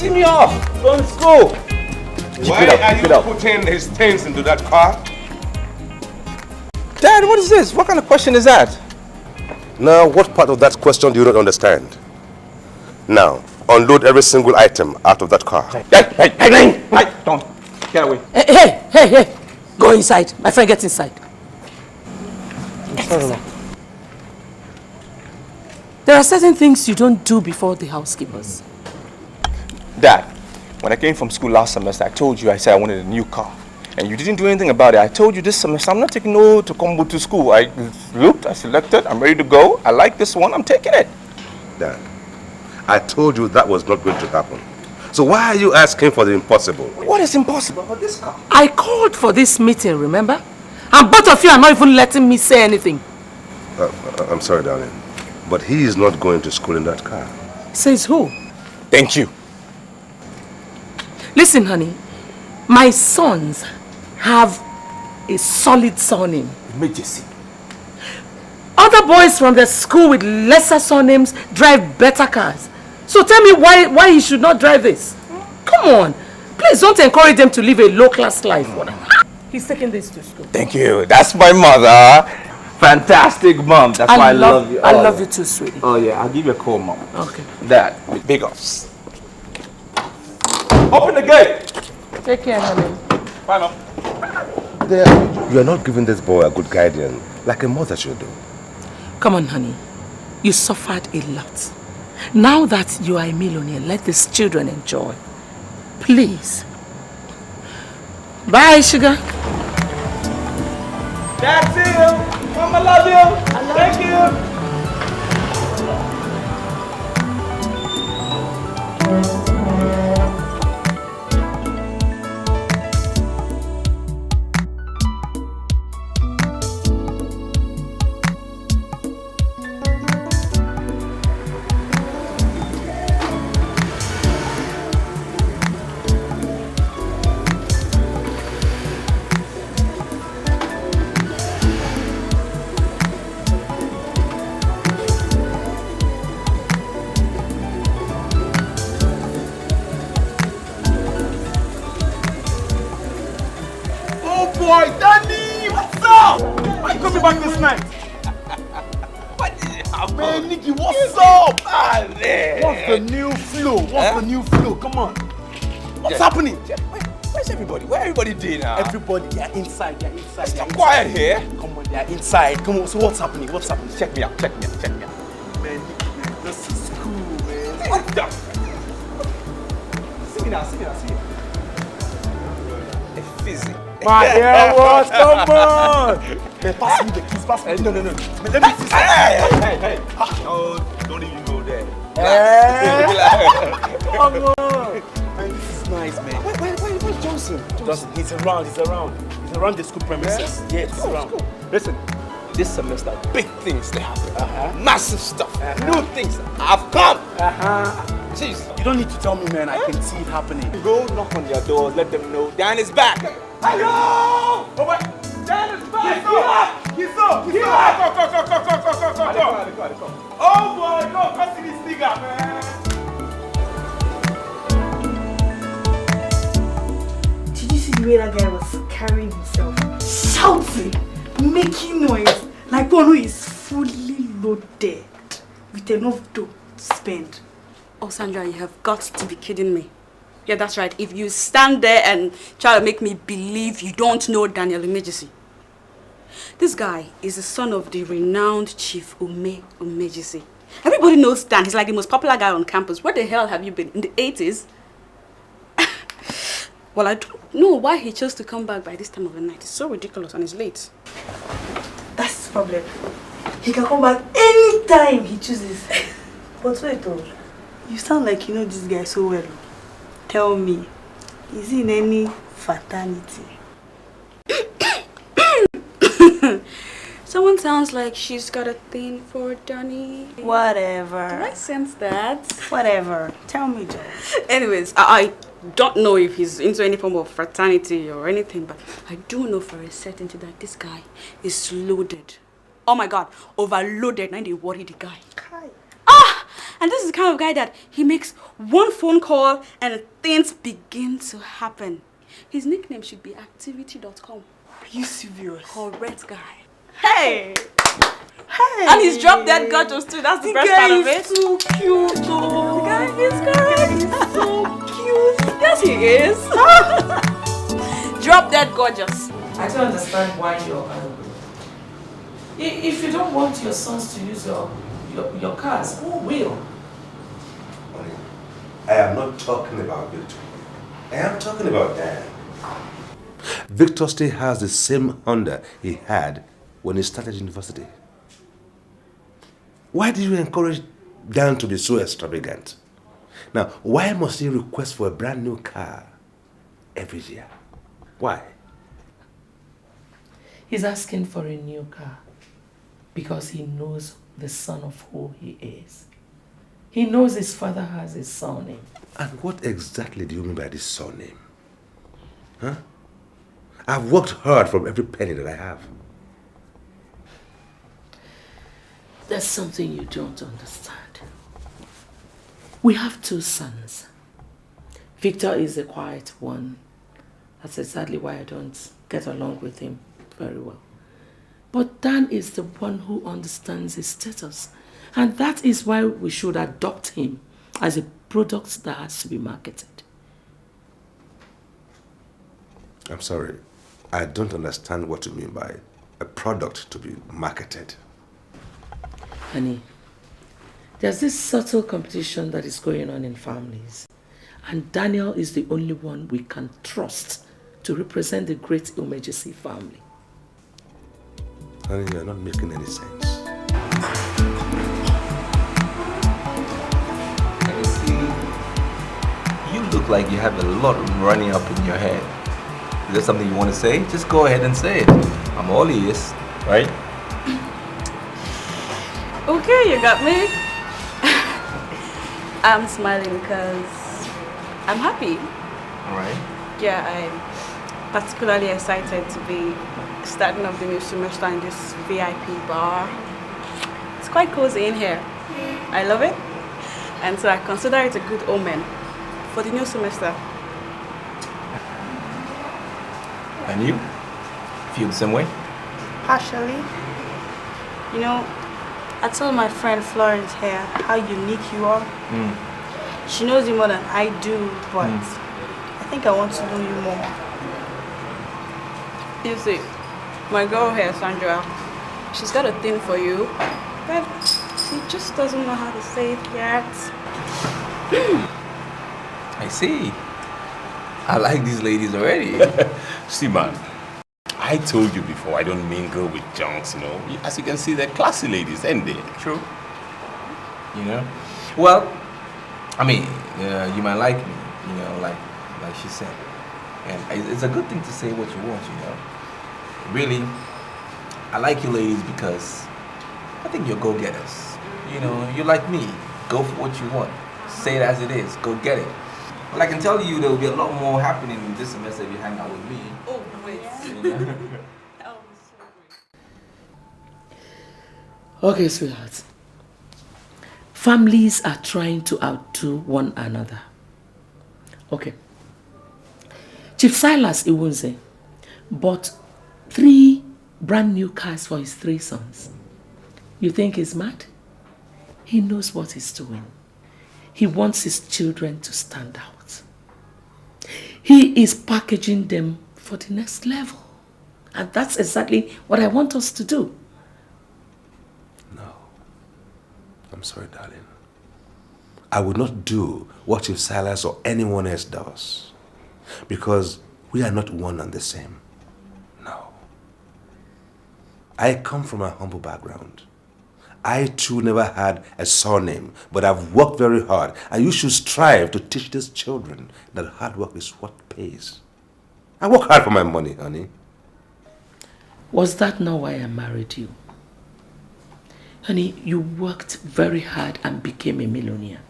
see me off. Go to school. Why are you putting his things into that car? Dad, what is this? What kind of question is that? Now, what part of that question do you not understand? Now, unload every single item out of that car. Hey, don't. Get away. Hey. Go inside. My friend, get inside. There are certain things you don't do before the housekeepers. Dad, when I came from school last semester, I told you I said I wanted a new car. And you didn't do anything about it. I told you this semester I'm not taking no to come to school. I looked, I selected, I'm ready to go. I like this one, I'm taking it. Dad, I told you that was not going to happen. So why are you asking for the impossible? What is impossible about this car? I called for this meeting, remember? And both of you are not even letting me say anything. I'm sorry, darling, but he is not going to school in that car. Says who? Thank you. Listen, honey, my sons have a solid surname. Emergency. Other boys from the school with lesser surnames drive better cars. So tell me why he should not drive this? Come on. Please don't encourage them to live a low-class life. He's taking this to school. Thank you. That's my mother. Fantastic mom. That's why I love you. I love you too, sweetie. Oh yeah, I'll give you a call, mom. Okay. Dad, big ups. Open the gate. Take care, honey. Bye, mom. You are not giving this boy a good guardian like a mother should do. Come on, honey. You suffered a lot. Now that you are a millionaire, let these children enjoy. Please. Bye, sugar. That's it. Mom, I love you. Thank you. Boy, Danny, what's up? Why you coming back this night? What is happening? Man, Nicky, what's up? Man. What's the new flow? What's the new flow? Come on. What's happening? Where's everybody? Where everybody did now? Everybody, they're inside. It's so quiet here. Come on, they're inside. Come on, so what's happening? What's happening? Check me out. Man, Nicky, man, this is cool, man. What the? See me now. It's fizzy. My hair was, come on! Man, pass me the keys, pass me. No. Man, let me see. Hey. Oh, don't even go there. Come on! Man, this is nice, man. Where's Johnson? Johnson, he's around. He's around the school premises. Yeah, he's around. Cool. Listen, this semester, big things they happen. Massive stuff. New things have come. Jeez. You don't need to tell me, man. I can see it happening. Go knock on their doors, let them know Dan is back. Hello! Oh, wait. Dan is back! He's up! Go! Oh boy, go! Come see this nigga, man! Did you see the way that guy was carrying himself? Shouting, making noise, like one who is fully loaded with enough dough to spend. Oh, Sandra, you have got to be kidding me. Yeah, that's right. If you stand there and try to make me believe you don't know Daniel Umejisi. This guy is the son of the renowned Chief Umejisi. Everybody knows Dan. He's like the most popular guy on campus. Where the hell have you been? In the 80s? Well, I don't know why he chose to come back by this time of the night. It's so ridiculous and it's late. That's his problem. He can come back anytime he chooses. But wait though, you sound like you know this guy so well. Tell me, is he in any fraternity? Someone sounds like she's got a thing for Danny. Whatever. Do I sense that? Whatever. Tell me, Joe. Anyways, I don't know if he's into any form of fraternity or anything, but I do know for a certainty that this guy is loaded. Oh my God, overloaded. Now they worry the guy. And this is the kind of guy that he makes one phone call and things begin to happen. His nickname should be activity.com. Are you serious? Correct guy. Hey! Hey! And he's dropped dead gorgeous too. That's the best part of it. The guy is so cute, though. The guy is correct. He's so cute. Yes, he is. Drop dead gorgeous. I don't understand why you're angry. If you don't want your sons to use your cars, who will? Honey, I am not talking about Victor. I am talking about Dan. Victor still has the same Honda he had when he started university. Why did you encourage Dan to be so extravagant? Now, why must he request for a brand new car every year? Why? He's asking for a new car because he knows the son of who he is. He knows his father has his surname. And what exactly do you mean by this surname? Huh? I've worked hard from every penny that I have. There's something you don't understand. We have 2 sons. Victor is the quiet one. That's exactly why I don't get along with him very well. But Dan is the one who understands his status. And that is why we should adopt him as a product that has to be marketed. I'm sorry. I don't understand what you mean by a product to be marketed. Honey, there's this subtle competition that is going on in families. And Daniel is the only one we can trust to represent the great Umejisi family. Honey, you're not making any sense. Let me see. You look like you have a lot running up in your head. Is there something you want to say? Just go ahead and say it. I'm all ears, right? Okay, you got me. I'm smiling because I'm happy. All right. Yeah, I'm particularly excited to be starting off the new semester in this VIP bar. It's quite cozy in here. I love it. And so I consider it a good omen for the new semester. And you? Feel the same way? Partially. You know, I told my friend Florence here how unique you are. She knows you more than I do, but I think I want to know you more. You see, my girl here, Sandra, she's got a thing for you, but she just doesn't know how to say it yet. I see. I like these ladies already. See, man, I told you before, I don't mingle with junks, you know. As you can see, they're classy ladies, ain't they? True. You know? Well, I mean, you might like me, you know, like she said. And it's a good thing to say what you want, you know. Really, I like you ladies because I think you're go-getters. You know, you're like me. Go for what you want. Say it as it is. Go get it. But I can tell you there will be a lot more happening in this semester if you hang out with me. Oh, wait. You know? That was so great. Okay, sweetheart. Families are trying to outdo one another. Okay. Chief Silas Iwunze bought 3 brand new cars for his 3 sons. You think he's mad? He knows what he's doing. He wants his children to stand out. He is packaging them for the next level. And that's exactly what I want us to do. No. I'm sorry, darling. I would not do what Chief Silas or anyone else does. Because we are not one and the same. No. I come from a humble background. I too never had a surname, but I've worked very hard. And you should strive to teach these children that hard work is what pays. I work hard for my money, honey. Was that not why I married you? Honey, you worked very hard and became a millionaire.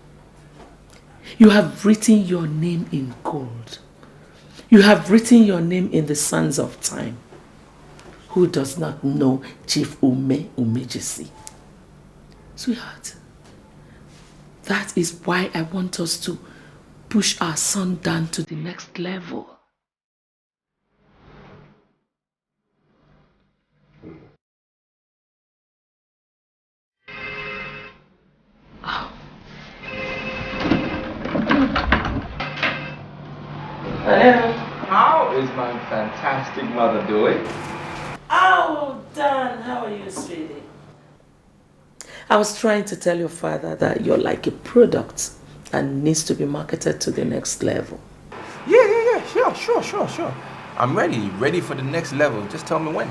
You have written your name in gold. You have written your name in the sands of time. Who does not know Chief Umejisi? Sweetheart, That is why I want us to push our son down to the next level. Oh. How is my fantastic mother doing? Oh, Dan, how are you, sweetie? I was trying to tell your father that you're like a product and needs to be marketed to the next level. Yeah, sure. I'm ready for the next level. Just tell me when.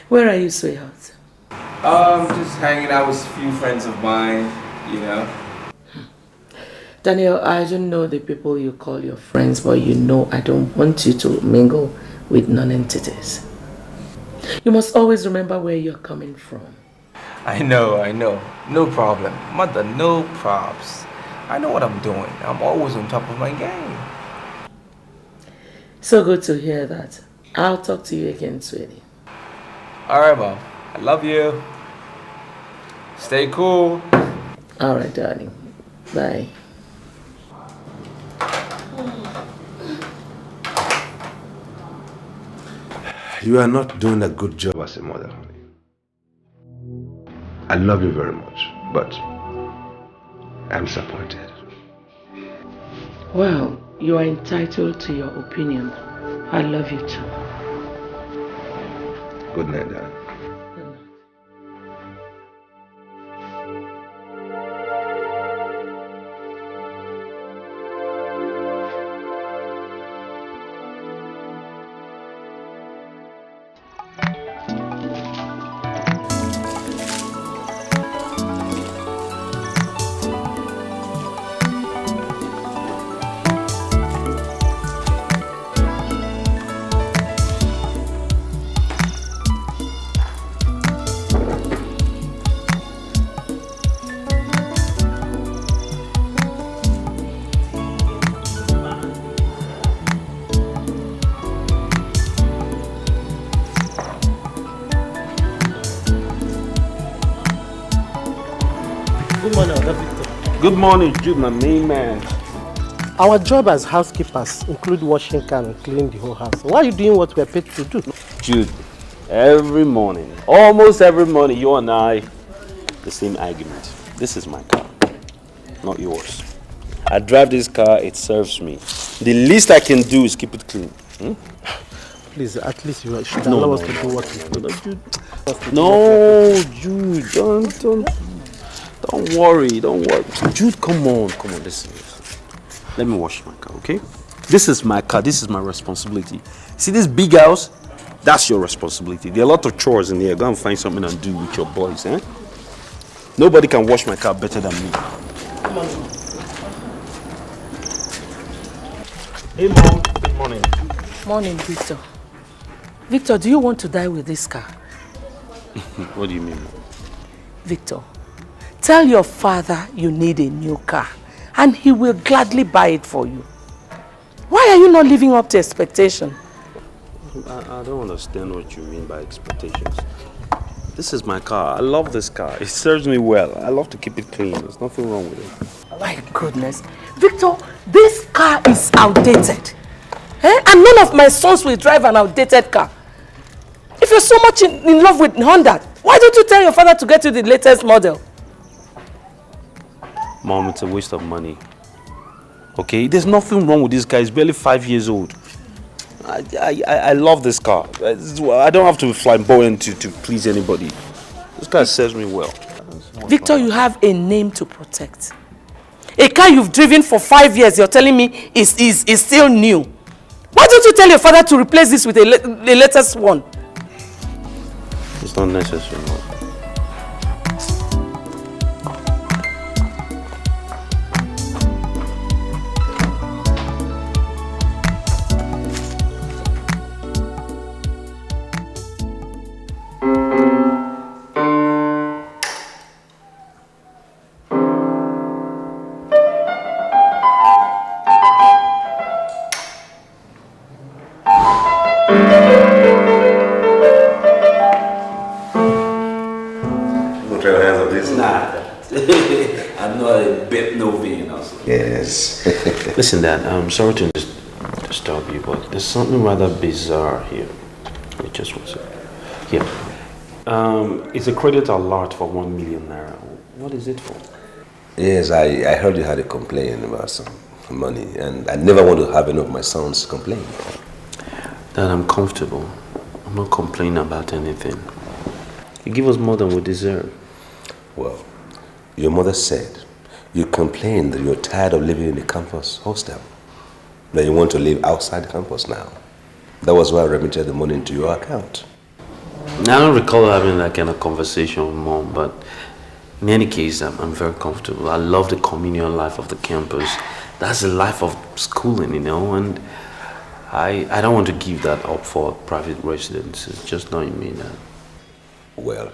Where are you, sweetheart? Just hanging out with a few friends of mine, you know. Daniel, I don't know the people you call your friends, but you know I don't want you to mingle with non-entities. You must always remember where you're coming from. I know. No problem. Mother, no props. I know what I'm doing. I'm always on top of my game. So good to hear that. I'll talk to you again, sweetie. Alright, Mom. I love you. Stay cool. Alright, darling. Bye. You are not doing a good job as a mother, honey. I love you very much, but I'm disappointed. Well, you are entitled to your opinion. I love you too. Good night, darling. Good morning, Jude, my main man. Our job as housekeepers include washing car and cleaning the whole house. Why are you doing what we are paid to do? Jude, every morning, almost every morning, you and I, the same argument. This is my car, not yours. I drive this car, it serves me. The least I can do is keep it clean. Please, at least you should allow us to do what we do. No, Jude, don't worry. Jude, come on, listen. Let me wash my car, okay? This is my car, this is my responsibility. See this big house? That's your responsibility. There are a lot of chores in here. Go and find something and do with your boys, eh? Nobody can wash my car better than me. Come on. Hey, Mom. Good morning. Morning, Victor. Victor, do you want to die with this car? What do you mean, Mom? Victor, tell your father you need a new car and he will gladly buy it for you. Why are you not living up to expectation? I don't understand what you mean by expectations. This is my car. I love this car. It serves me well. I love to keep it clean. There's nothing wrong with it. My goodness. Victor, this car is outdated. And none of my sons will drive an outdated car. If you're so much in love with Honda, why don't you tell your father to get you the latest model? Mom, it's a waste of money. Okay? There's nothing wrong with this car. He's barely 5 years old. I love this car. I don't have to be flamboyant to please anybody. This car serves me well. Victor, you have a name to protect. A car you've driven for 5 years, you're telling me is still new. Why don't you tell your father to replace this with the latest one? It's not necessary, Mom. Yes. Listen, Dad, I'm sorry to disturb you, but there's something rather bizarre here. It just was here. It's a credit alert for 1 million naira. What is it for? Yes, I heard you had a complaint about some money, and I never want to have any of my sons complain. Dad, I'm comfortable. I'm not complaining about anything. You give us more than we deserve. Well, your mother said you complained that you're tired of living in the campus hostel. That you want to live outside the campus now. That was why I remitted the money into your account. I don't recall having that kind of conversation with Mom, but in any case, I'm very comfortable. I love the communal life of the campus. That's the life of schooling, you know, and I don't want to give that up for private residence. It's just not in me, Dad. Well,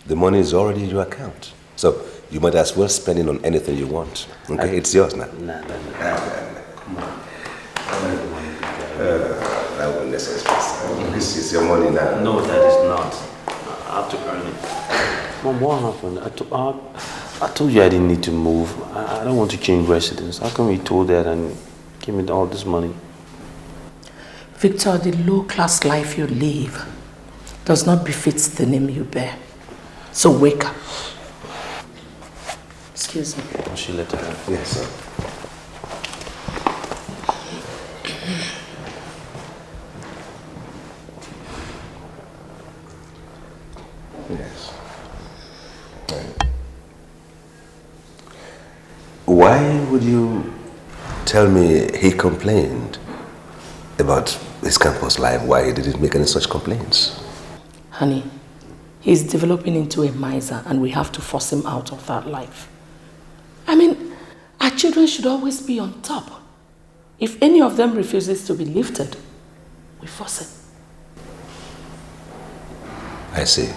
the money is already in your account. So you might as well spend it on anything you want. Okay, it's yours now. Nah. Come on. That won't necessarily. This is your money now. No, that is not. I have to earn it. Mom, what happened? I told you I didn't need to move. I don't want to change residence. How come you told that and gave me all this money? Victor, the low-class life you live does not befit the name you bear. So wake up. Excuse me. Will she let her? Yes, sir. Yes. Why would you tell me he complained about his campus life? Why he didn't make any such complaints? Honey, he's developing into a miser and we have to force him out of that life. I mean, our children should always be on top. If any of them refuses to be lifted, we force it. I see.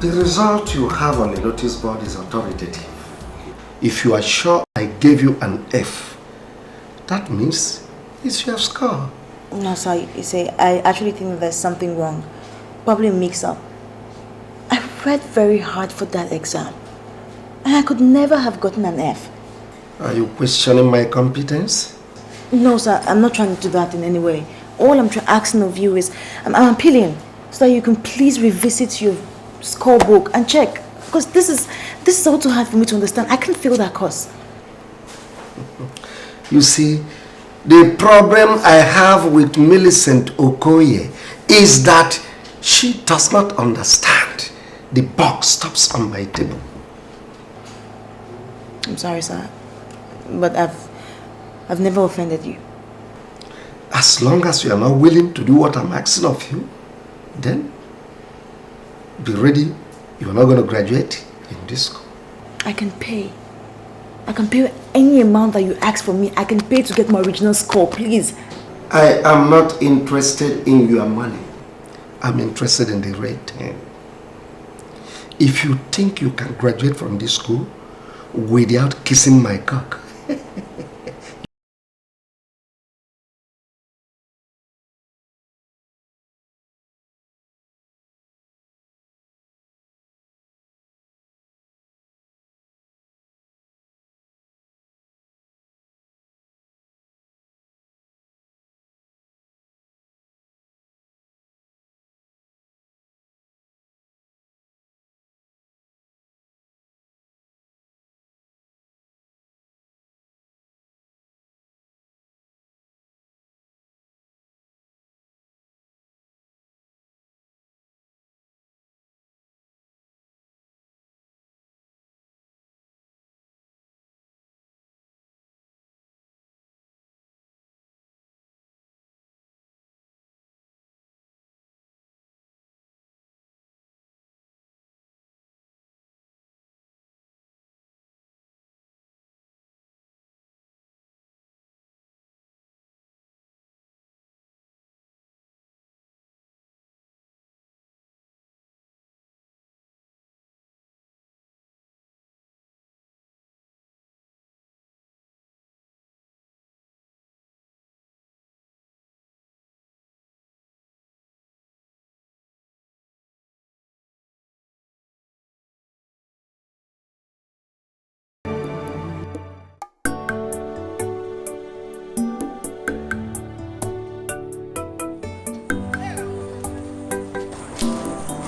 The result you have on the notice board is authoritative. If you are sure I gave you an F, that means it's your score. No, sir, you see, I actually think there's something wrong. Probably a mix-up. I read very hard for that exam. And I could never have gotten an F. Are you questioning my competence? No, sir, I'm not trying to do that in any way. All I'm asking of you is, I'm appealing so that you can please revisit your scorebook and check. Because this is all too hard for me to understand. I can't feel that course. You see, the problem I have with Millicent Okoye is that she does not understand. The box stops on my table. I'm sorry, sir, but I've never offended you. As long as you are not willing to do what I'm asking of you, then be ready. You are not going to graduate in this school. I can pay. I can pay any amount that you ask for me. I can pay to get my original score, please. I am not interested in your money. I'm interested in the rate. If you think you can graduate from this school without kissing my cock,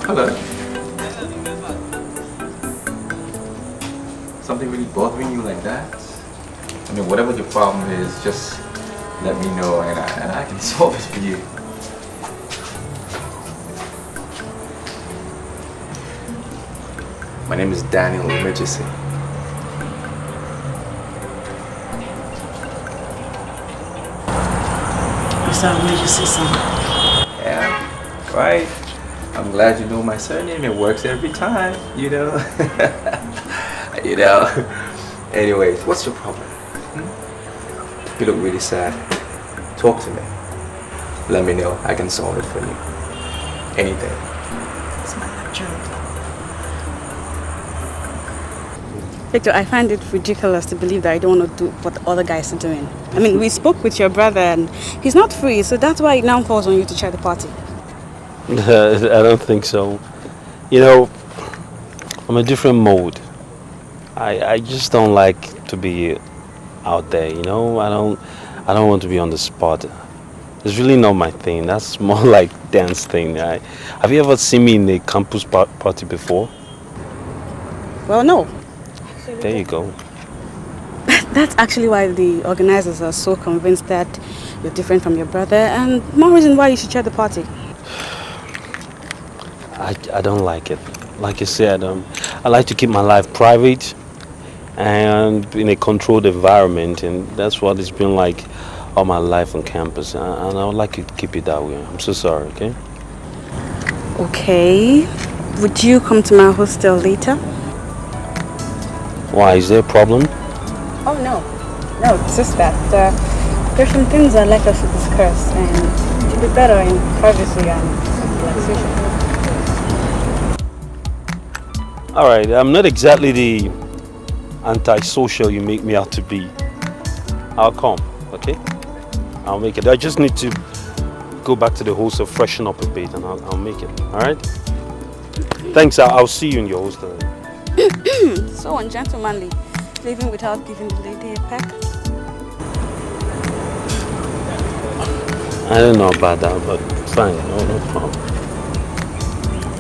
Hello. Something really bothering you like that? I mean, whatever the problem is, just let me know and I can solve it for you. My name is Daniel Emergency. Is that emergency, son? Yeah, right. I'm glad you know my surname. It works every time, you know. You know. Anyways, what's your problem? You look really sad. Talk to me. Let me know. I can solve it for you. Anything. It's my lecture. Victor, I find it ridiculous to believe that I don't want to do what the other guys are doing. I mean, we spoke with your brother and he's not free, so that's why it now falls on you to chair the party. I don't think so. You know, I'm a different mode. I just don't like to be out there, you know. I don't want to be on the spot. It's really not my thing. That's more like dance thing. Have you ever seen me in a campus party before? Well, no. There you go. That's actually why the organizers are so convinced that you're different from your brother, and more reason why you should chair the party. I don't like it. Like you said, I like to keep my life private and in a controlled environment, and that's what it's been like all my life on campus, and I would like to keep it that way. I'm so sorry, okay? Okay. Would you come to my hostel later? Why, is there a problem? Oh, no. No, it's just that there's some things I'd like us to discuss, and it would be better in privacy and relaxation. Alright, I'm not exactly the antisocial you make me out to be. I'll come, okay? I'll make it. I just need to go back to the hostel, freshen up a bit, and I'll make it, alright? Thanks, I'll see you in your hostel. So ungentlemanly, leaving without giving the lady a peck. I don't know about that, but fine, no problem.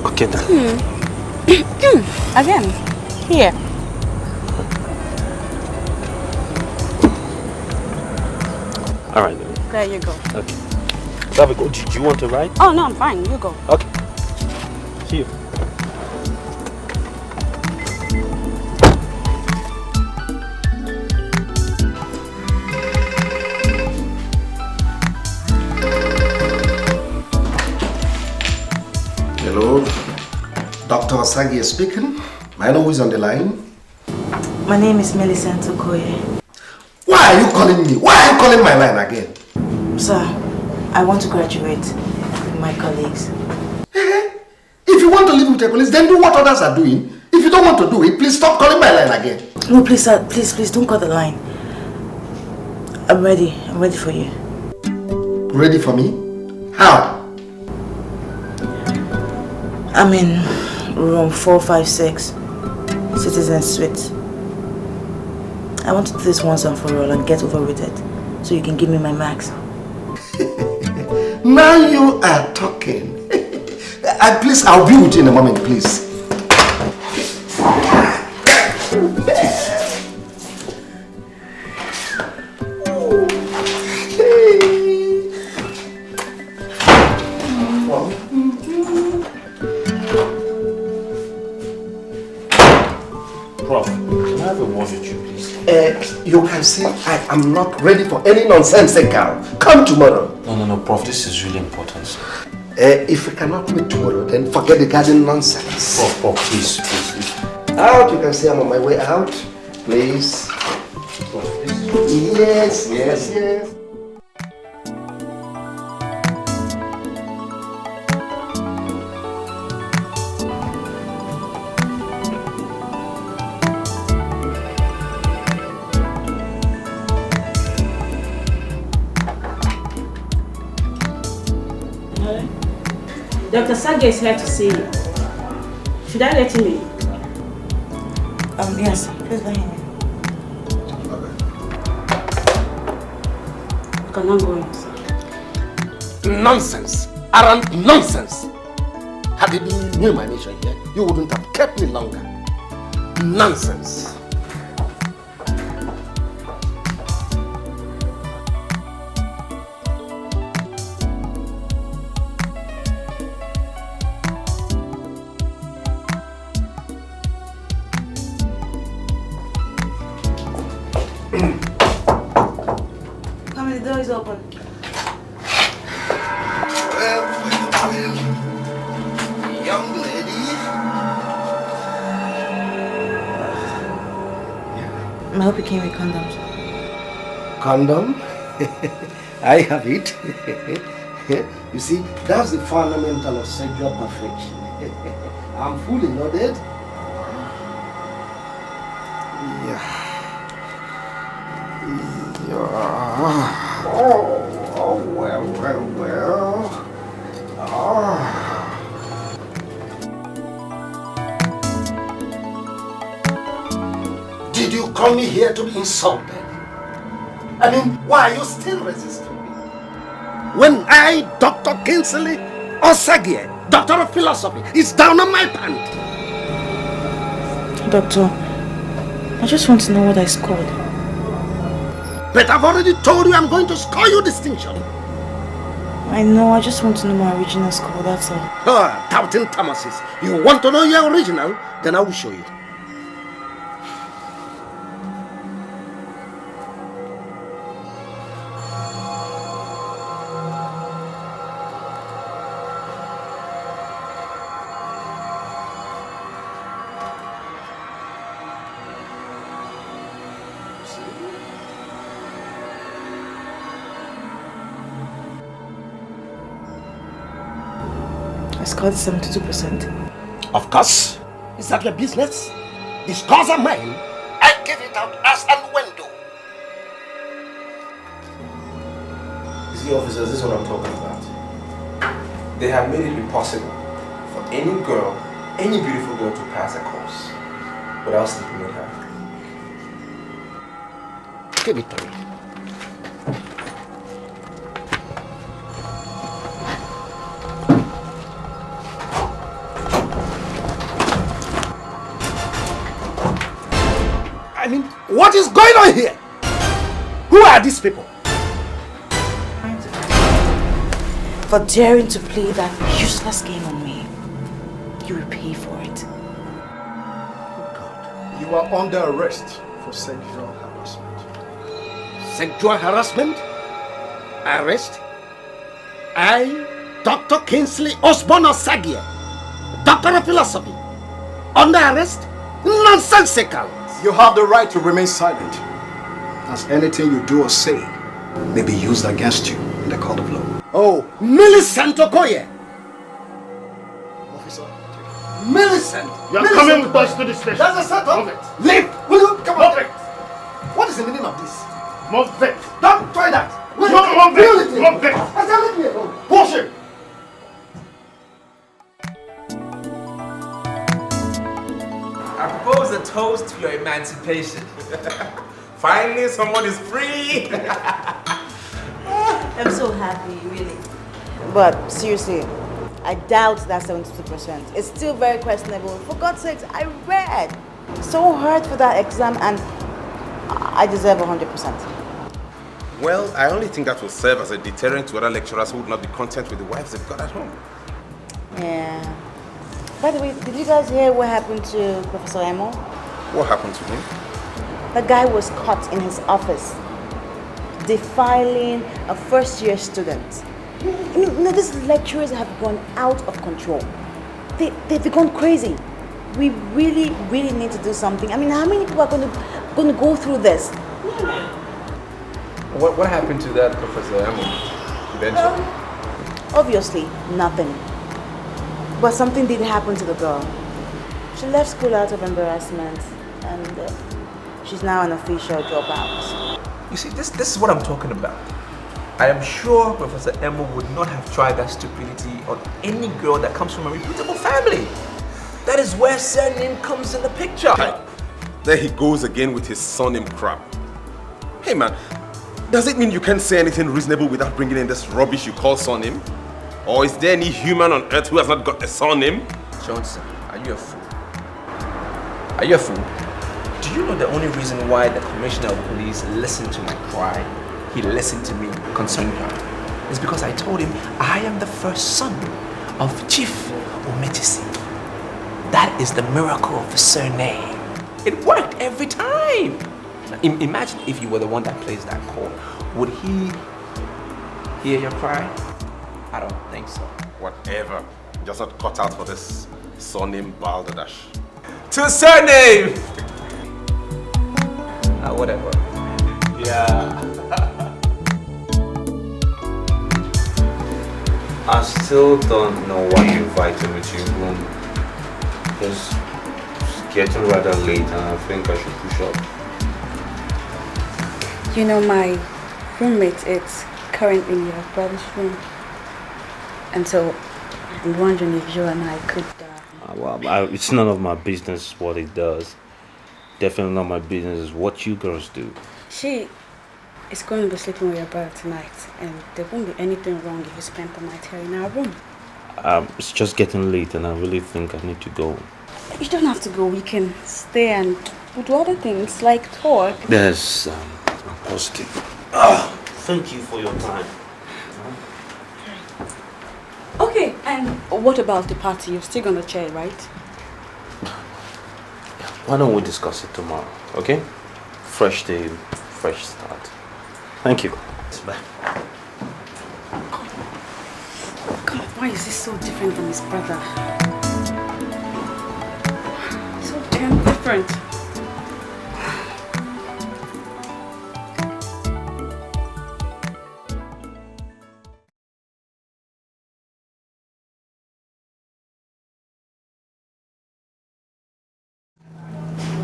Okay then. Again, here. All right then. There you go. Okay. Have a go. Do you want to ride? Oh no, I'm fine. You go. Okay. See you. Hello, Dr. Asagi is speaking. I know who's on the line. My name is Millicent Okoye. Why are you calling me? Why are you calling my line again? Sir, I want to graduate with my colleagues. If you want to live with your colleagues, then do what others are doing. If you don't want to do it, please stop calling my line again. No, please, sir. Please, don't call the line. I'm ready. I'm ready for you. Ready for me? How? I'm in room 456, Citizen Suite. I want to do this once and for all and get over with it, so you can give me my marks. Now you are talking. Please, I'll be with you in a moment, please. You can see I am not ready for any nonsense, girl. Come tomorrow. No, Prof, this is really important. If we cannot meet tomorrow, then forget the garden nonsense. Prof, please. Out, you can see I'm on my way out. Please. Yes. Dr. Sage is here to see you. Should I let him in? Yes, please let him in. You can now go in. Nonsense. Arrant nonsense. Had it been you, my mission here, you wouldn't have kept me longer. Nonsense. Come in, the door is open. Young lady. I hope you came with condoms. Condom? I have it. You see, that's the fundamental of sexual perfection. I'm fully loaded. Yeah. Oh, well. Did you come here to be insulted? I mean, why are you still resisting me? When I, Dr. Kingsley Osagie, Doctor of Philosophy, is down on my pant. Doctor, I just want to know what I scored. But I've already told you I'm going to score you distinction. I know, I just want to know my original score, that's all. Doubting Thomases. You want to know your original? Then I will show you. I scored 72%. Of course. Is that your business? The scores are mine. I give it out as and when do. You see, officers, this is what I'm talking about. They have made it impossible for any girl, any beautiful girl to pass a course without sleeping with her. Give it to me. I mean, what is going on here? Who are these people? For daring to play that useless game on me, you will pay for it. You are under arrest for sexual harassment. Sexual harassment? Arrest? I, Dr. Kingsley Osborne Osagie, Doctor of Philosophy, under arrest? Nonsensical! You have the right to remain silent, as anything you do or say may be used against you in the court of law. Oh, Millicent Okoye! Officer, Millicent! you are coming with us to the station. That's a setup! Move it. Leave! Will you come on? Move it. What is the meaning of this? Move it. Don't try that! Move it. Move it. I said leave me alone! Push it. I propose a toast to your emancipation. Finally, someone is free. I'm so happy, really. But seriously, I doubt that 72%. It's still very questionable. For God's sakes, I read so hard for that exam and I deserve 100%. Well, I only think that will serve as a deterrent to other lecturers who would not be content with the wives they've got at home. Yeah. By the way, did you guys hear what happened to Professor Emo? What happened to him? The guy was caught in his office defiling a first-year student. You know, these lecturers have gone out of control. They've gone crazy. We really, really need to do something. I mean, how many people are going to go through this? What happened to that Professor Emo eventually? Obviously, nothing. But something did happen to the girl. She left school out of embarrassment and she's now an official dropout. You see, this is what I'm talking about. I am sure Professor Emo would not have tried that stupidity on any girl that comes from a reputable family. That is where surname comes in the picture. There he goes again with his surname crap. Hey man, does it mean you can't say anything reasonable without bringing in this rubbish you call surname? Or is there any human on earth who has not got a surname? Johnson, are you a fool? Are you a fool? Do you know the only reason why the commissioner of police listened to my cry? He listened to me concerning her. It's because I told him I am the first son of Chief Ometisi. That is the miracle of the surname. It worked every time. Now, imagine if you were the one that plays that call. Would he hear your cry? I don't think so. Whatever. Just not cut out for this surname balderdash. To surname! Whatever. Yeah. I still don't know why you invited me to your room. It's getting rather late and I think I should push up. You know, my roommate is currently in your brother's room. And so I'm wondering if you and I could... It's none of my business what he does. Definitely not my business what you girls do. She is going to be sleeping with your brother tonight, and there won't be anything wrong if you spend the night here in our room. It's just getting late and I really think I need to go. You don't have to go. We can stay and do other things like talk. Yes, I'm positive. Thank you for your time. Okay, and what about the party? You're still going to chair, right? Why don't we discuss it tomorrow, okay? Fresh day, fresh start. Thank you. Bye. God, why is he so different from his brother? So damn different.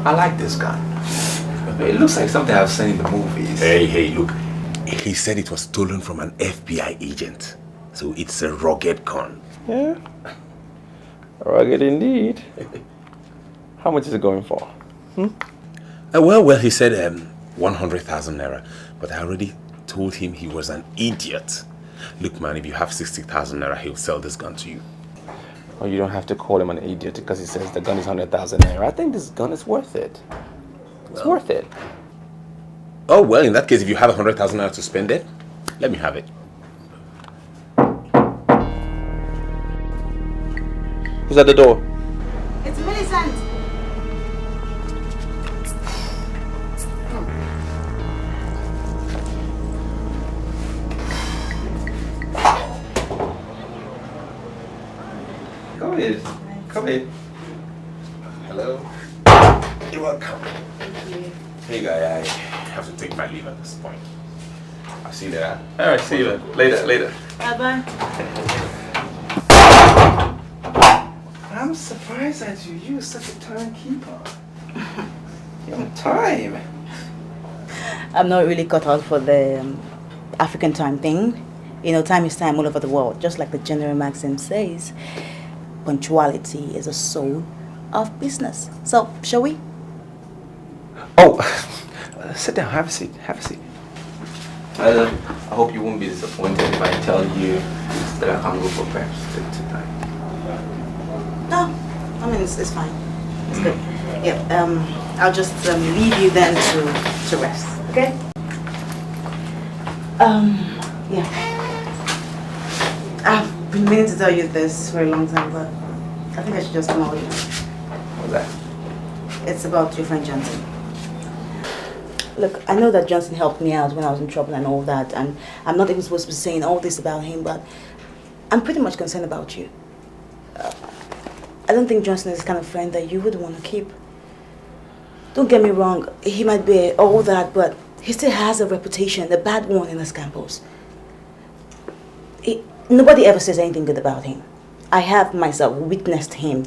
I like this guy. It looks like something I've seen in the movies. Hey, look. He said it was stolen from an FBI agent. So it's a rugged con. Yeah. Rugged indeed. How much is it going for? Well, he said 100,000 naira. But I already told him he was an idiot. Look, man, if you have 60,000 naira, he'll sell this gun to you. Oh, you don't have to call him an idiot because he says the gun is 100,000 naira. I think this gun is worth it. It's worth it. Oh, well, in that case, if you have 100,000 naira to spend it, let me have it. Who's at the door? It's Millicent. Come in. Come in. Hello. You're welcome. Hey, guy, I have to take my leave at this point. I'll see you there. All right, see you later. Bye-bye. I'm surprised at you. You're such a timekeeper. You're on time. I'm not really cut out for the African time thing. You know, time is time all over the world. Just like the general maxim says, punctuality is the soul of business. So, shall we? Oh, sit down. Have a seat. I hope you won't be disappointed if I tell you that I can't go for breakfast tonight. No, I mean, it's fine. It's good. Yeah, I'll just leave you then to rest, okay? Yeah. I've been meaning to tell you this for a long time, but I think I should just come out with you. What's that? It's about your friend Johnson. Look, I know that Johnson helped me out when I was in trouble and all that, and I'm not even supposed to be saying all this about him, but I'm pretty much concerned about you. I don't think Johnson is the kind of friend that you would want to keep. Don't get me wrong, he might be all that, but he still has a reputation, a bad one in this campus. Nobody ever says anything good about him. I have myself witnessed him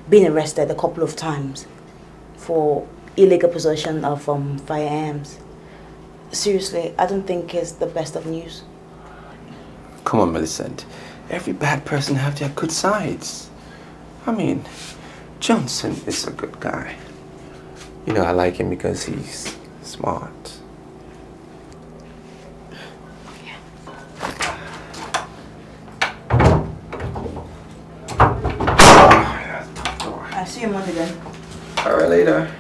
being arrested a couple of times for illegal possession of firearms. Seriously, I don't think it's the best of news. Come on, Millicent. Every bad person have their good sides. I mean, Johnson is a good guy. You know, I like him because he's smart. you Monday then. All right, later.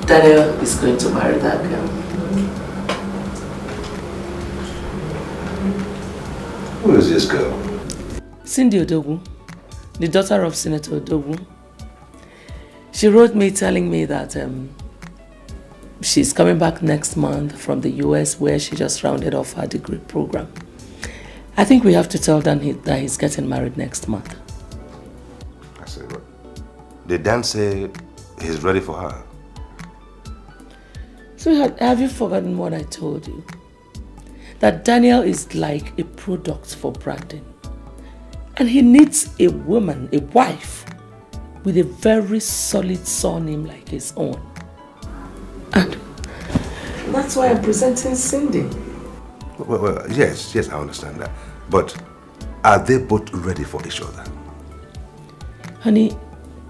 Daniel is going to marry that girl. Who is this girl? Cindy Odogwu, the daughter of Senator Odogwu. She wrote me telling me that she's coming back next month from the US where she just rounded off her degree program. I think we have to tell Dan that he's getting married next month. I said, what? Did Dan say he's ready for her? Sweetheart, have you forgotten what I told you? That Daniel is like a product for Brandon. And he needs a woman, a wife, with a very solid surname like his own. And that's why I'm presenting Cindy. Well, yes, I understand that. But are they both ready for each other? Honey,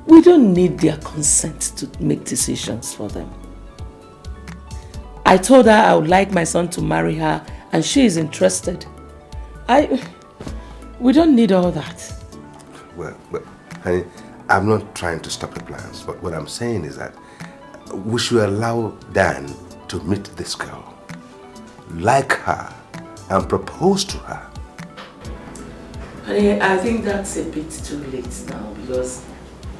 we don't need their consent to make decisions for them. I told her I would like my son to marry her and she is interested. We don't need all that. Well, honey, I'm not trying to stop the plans, but what I'm saying is that we should allow Dan to meet this girl, like her, and propose to her. Honey, I think that's a bit too late now because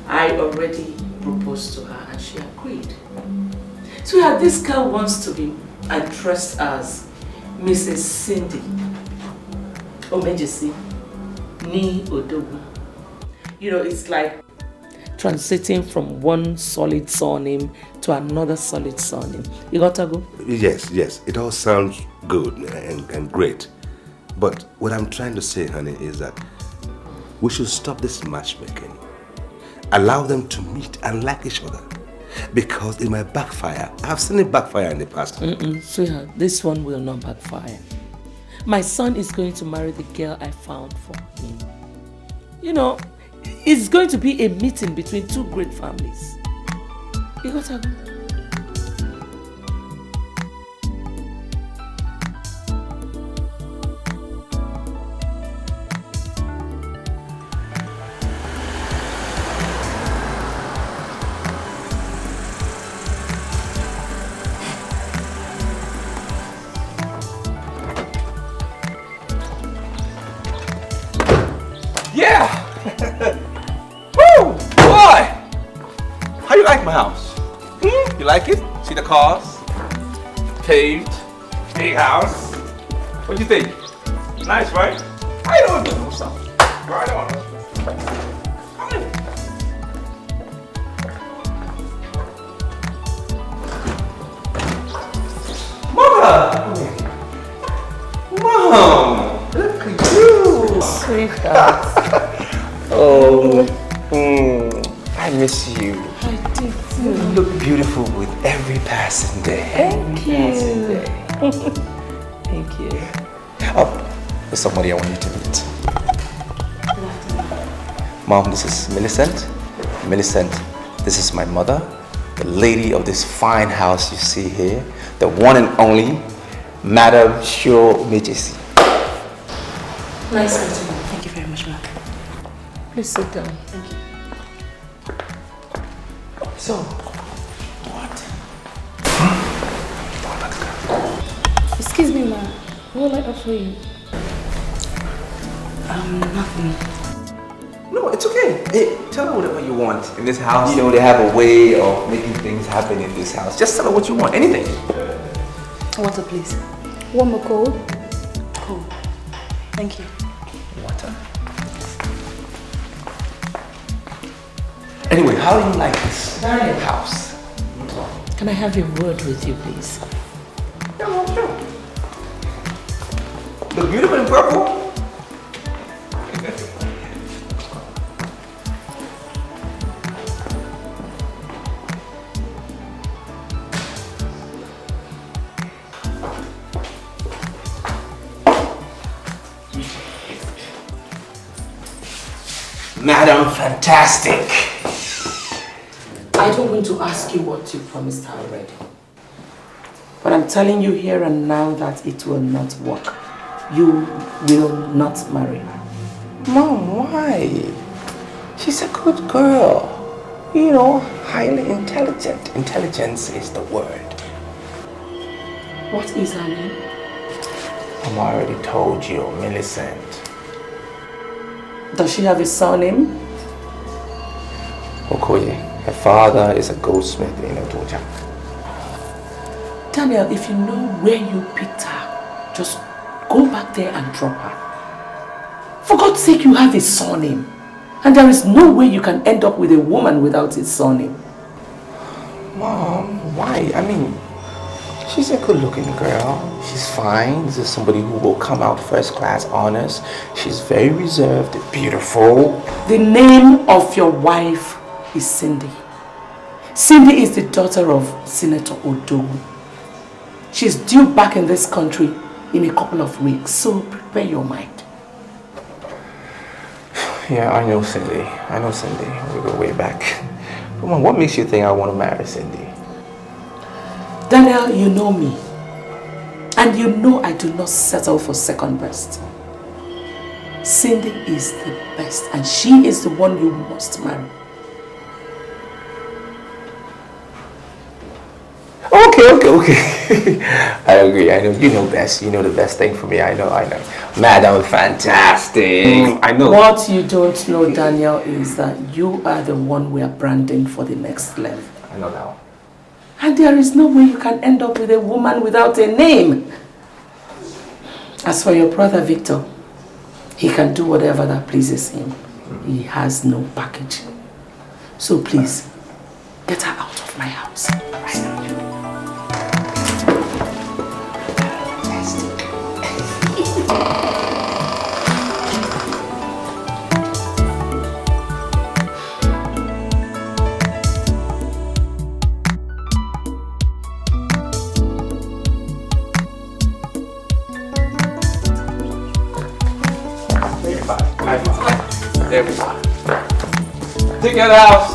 I already proposed to her and she agreed. So this girl wants to be addressed as Mrs. Cindy Omejisi Ni Odogwu. You know, it's like transiting from one solid surname to another solid surname. You got to go? Yes, it all sounds good and great. But what I'm trying to say, honey, is that we should stop this matchmaking. Allow them to meet and like each other. Because it might backfire. I've seen it backfire in the past. Sweetheart, this one will not backfire. My son is going to marry the girl I found for him. You know, it's going to be a meeting between two great families. You got to go. Woo! Boy! How you like my house? You like it? See the cars? Paved? Big house? What do you think? Nice, right? How you doing? What's up? Right on. Mother! Mom! Look at you! Sweetheart. I miss you. I did too. You look beautiful with every passing day. Thank you. Thank you. Oh, there's somebody I want you to meet. Mom, this is Millicent. Millicent, this is my mother, the lady of this fine house you see here, the one and only Madam Sho Omejisi. Nice meeting you. Thank you very much, ma'am. Please sit down. Thank you. So, what? Excuse me, ma. What will I offer you? Nothing. No, it's okay. Hey, tell her whatever you want in this house. You know, they have a way of making things happen in this house. Just tell her what you want, anything. Water, please. One more cold? Cool. Thank you. Water. Anyway, how do you like this house? Can I have a word with you, please? Yeah, well, sure. Look beautiful in purple. Madam Fantastic. I don't want to ask you what you promised her already. But I'm telling you here and now that it will not work. You will not marry her. Mom, why? She's a good girl. You know, highly intelligent. Intelligence is the word. What is her name? Mom, I already told you, Millicent. Does she have a surname? Okoye. Her father is a goldsmith in Otoja. Daniel, if you know where you picked her, just go back there and drop her. For God's sake, you have a surname. And there is no way you can end up with a woman without a surname. Mom, why? I mean, she's a good-looking girl. She's fine. This is somebody who will come out first-class honors. She's very reserved, beautiful. The name of your wife is Cindy. Cindy is the daughter of Senator Odogu. She's due back in this country in a couple of weeks, so prepare your mind. Yeah, I know Cindy. I know Cindy. We go way back. Come on, what makes you think I want to marry Cindy? Daniel, you know me. And you know I do not settle for second best. Cindy is the best and she is the one you must marry. Okay. I agree. I know you know best. You know the best thing for me. I know. Madam Fantastic. I know. What you don't know, Daniel, is that you are the one we are branding for the next level. I know now. And there is no way you can end up with a woman without a name. As for your brother Victor, he can do whatever that pleases him. He has no package. So please, get her out of my house. Right now. There we go. Take it out.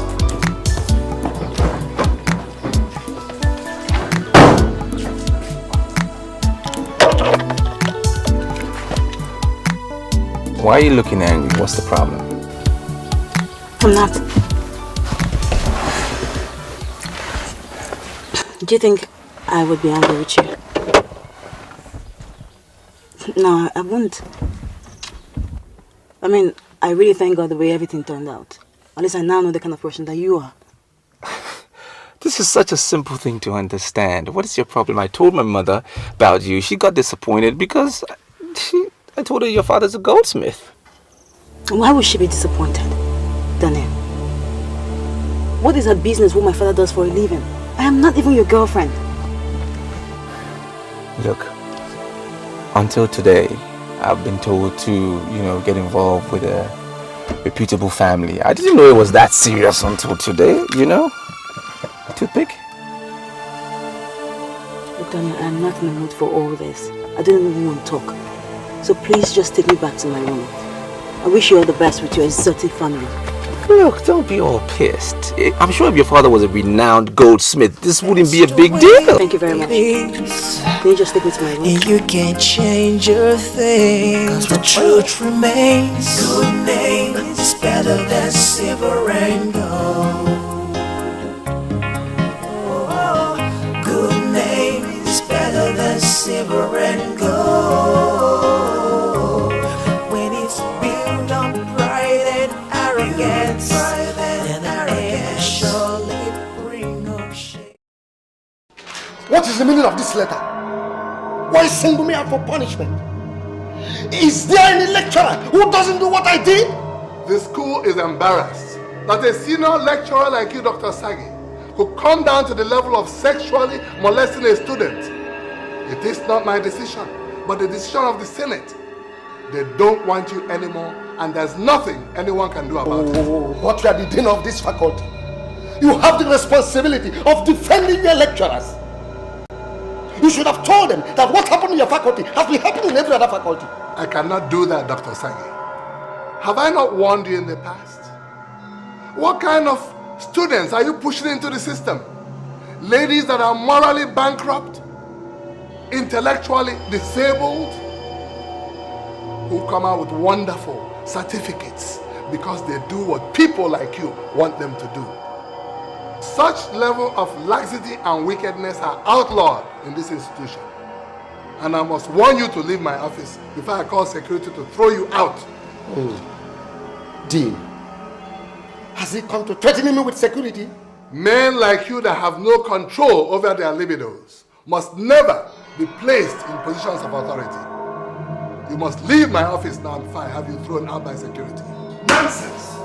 Why are you looking angry? What's the problem? I'm not. Do you think I would be angry with you? No, I wouldn't. I mean, I really thank God the way everything turned out. At least I now know the kind of person that you are. This is such a simple thing to understand. What is your problem? I told my mother about you. She got disappointed because I told her your father's a goldsmith. Why would she be disappointed, Daniel? What is her business what my father does for a living? I am not even your girlfriend. Look, until today, I've been told to, get involved with a reputable family. I didn't know it was that serious until today, Toothpick? Look, Daniel, I'm not in the mood for all this. I don't even want to talk. So please just take me back to my room. I wish you all the best with your exotic family. Look, don't be all pissed. I'm sure if your father was a renowned goldsmith, this wouldn't be a big deal. Thank you very much. Can you just take me to my room? And you can't change a thing, 'cause the truth remains. Good name is better than silver and gold. Good name is better than silver and gold. When it's built on pride and arrogance, then arrogance surely bring up shame. What is the meaning of this letter? Why single me out for punishment? Is there any lecturer who doesn't do what I did? The school is embarrassed that a senior lecturer like you, Dr. Sagi, could come down to the level of sexually molesting a student. It is not my decision, but the decision of the Senate. They don't want you anymore, and there's nothing anyone can do about it. But you are the dean of this faculty. You have the responsibility of defending your lecturers. You should have told them that what happened in your faculty has been happening in every other faculty. I cannot do that, Dr. Sagi. Have I not warned you in the past? What kind of students are you pushing into the system? Ladies that are morally bankrupt, intellectually disabled, who come out with wonderful certificates because they do what people like you want them to do. Such level of laxity and wickedness are outlawed in this institution. And I must warn you to leave my office before I call security to throw you out. Dean, has he come to threatening me with security? Men like you that have no control over their libidos must never be placed in positions of authority. You must leave my office now before I have you thrown out by security. Nonsense!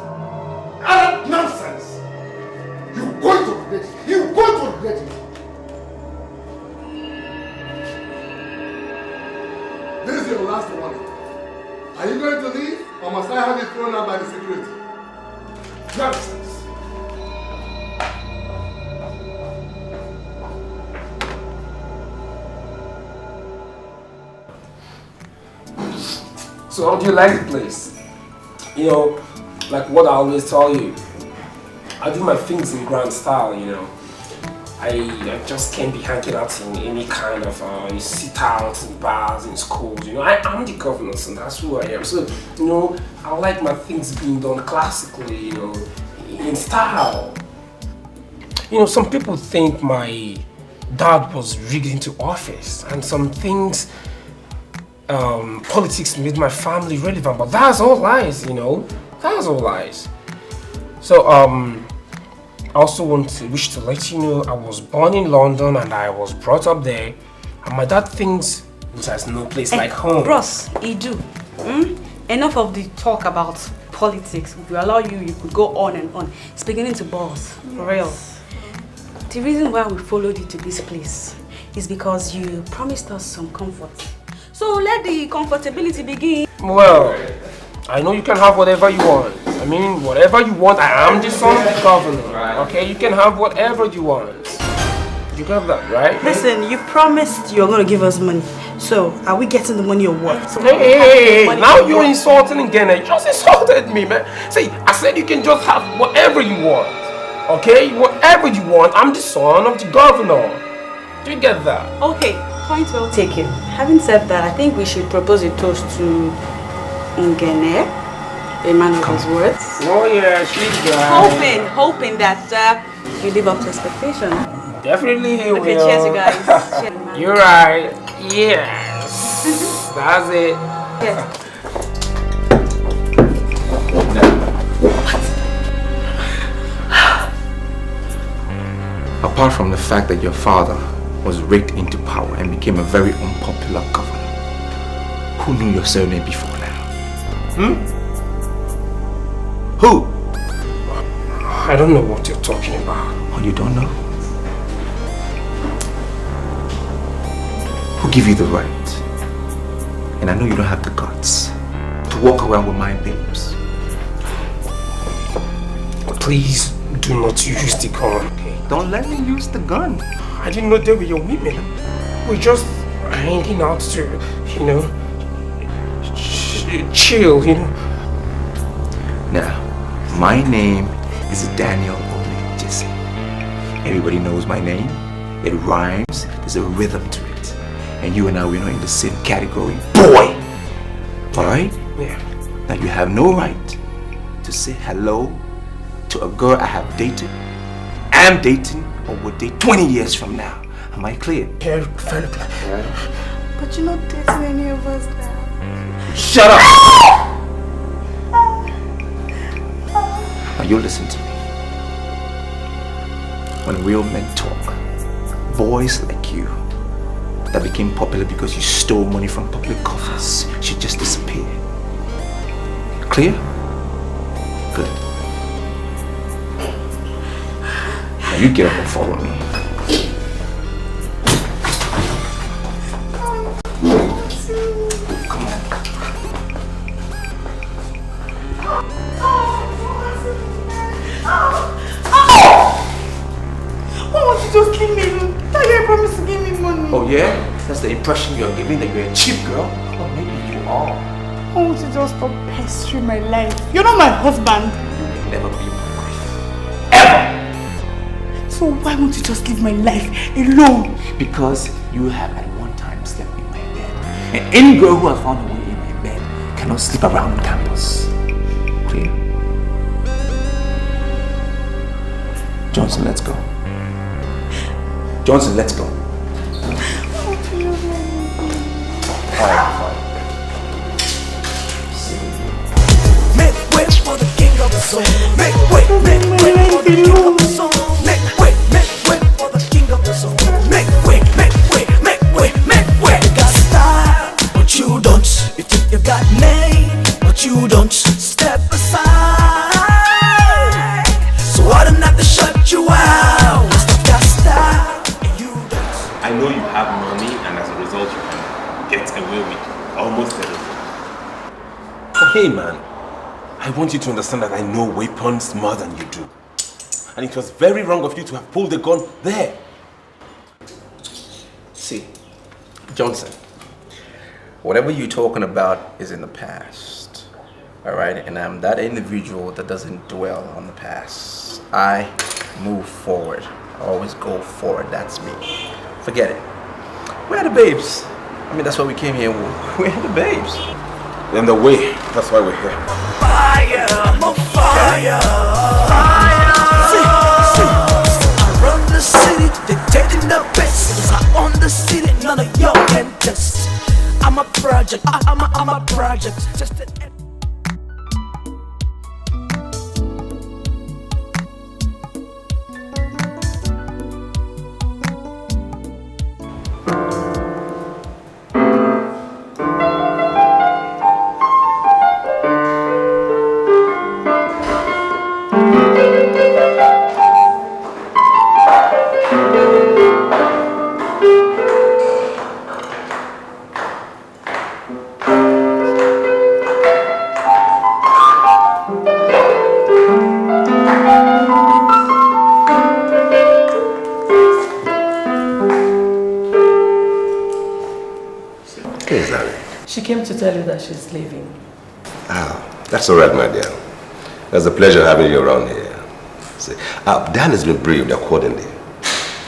Arrant nonsense! You're going to regret it. You're going to regret it. This is your last warning. Are you going to leave, or must I have you thrown out by the security? Nonsense! So how do you like the place? You know, like what I always tell you, I do my things in grand style, you know. I just can't be hanging out in any kind of sit out in bars in schools, you know. I'm the governor, so that's who I am. So, you know, I like my things being done classically, you know, in style. You know, some people think my dad was rigged into office, and some things politics made my family relevant, but that's all lies, you know. That's all lies. So I also wish to let you know I was born in London and I was brought up there, and my dad thinks there's no place like home. Bros, Idu, enough of the talk about politics. If we allow you, you could go on and on. It's beginning to buzz, for real. The reason why we followed you to this place is because you promised us some comfort. So let the comfortability begin. Well, I know you can have whatever you want. I mean, whatever you want. I am the son of the governor. Okay, you can have whatever you want. You got that, right? Listen, you promised you're going to give us money. So, are we getting the money or what? So hey, now you're insulting again. You just insulted me, man. See, I said you can just have whatever you want. Okay, whatever you want. I'm the son of the governor. Do you get that? Okay, point well taken. Having said that, I think we should propose a toast to Ngene, a man of his words. Oh yeah, she's hoping that you live up to expectation. Definitely he will. Okay, cheers you guys. Cheers. You're right. Yes. That's it. Yes. Apart from the fact that your father was raked into power and became a very unpopular governor, who knew your surname before now? Who? I don't know what you're talking about. Oh, you don't know? Who gave you the right? And I know you don't have the guts to walk around with my babes. Please do not use the gun. Don't let me use the gun. I didn't know they were your women. We're just hanging out to, you know, chill, you know. Now, my name is Daniel Jesse. Everybody knows my name. It rhymes. There's a rhythm to it. And you and I, we're not in the same category. Boy! Alright? Yeah. Now, you have no right to say hello to a girl I have dated, am dating, or will date 20 years from now. Am I clear? Yeah, very clear. Right. But you're not dating any of us now. Shut up! Now you listen to me. When real men talk, boys like you that became popular because you stole money from public coffers should just disappear. Clear? Good. Now you get up and follow me. just leave me alone. Tiger promised to give me money. Oh yeah? That's the impression you're giving, that you're a cheap girl? Well, maybe you are. I want you to just stop pestering my life. You're not my husband. You will never be my wife. Ever! So why won't you just leave my life alone? Because you have at one time slept in my bed. And any girl who has found a way in my bed cannot sleep around campus. Clear? Johnson, let's go. Johnson, let's go. Make way for the king of the soul. Make way for the king of the soul. Make way for the king of the soul. Make way. You got style, but you don't. You think you got name, but you don't. Step aside, so I don't have to shut you out. You got style, and you don't. I know you have money, and as a result, you can get away with almost everything. But hey, man, I want you to understand that I know weapons more than you do. And it was very wrong of you to have pulled the gun there. See, Johnson, whatever you're talking about is in the past. Alright? And I'm that individual that doesn't dwell on the past. I move forward. I always go forward. That's me. Forget it. Where are the babes? I mean, that's why we came here. Where are the babes? In the way. That's why we're here. Fire, I'm on fire. I run the city, dictating the best. I own the city, none of y'all can test. I'm a project, I'm a project. Just an She came to tell you that she's leaving. That's all right, my dear. It's a pleasure having you around here. See, Dan has been briefed accordingly.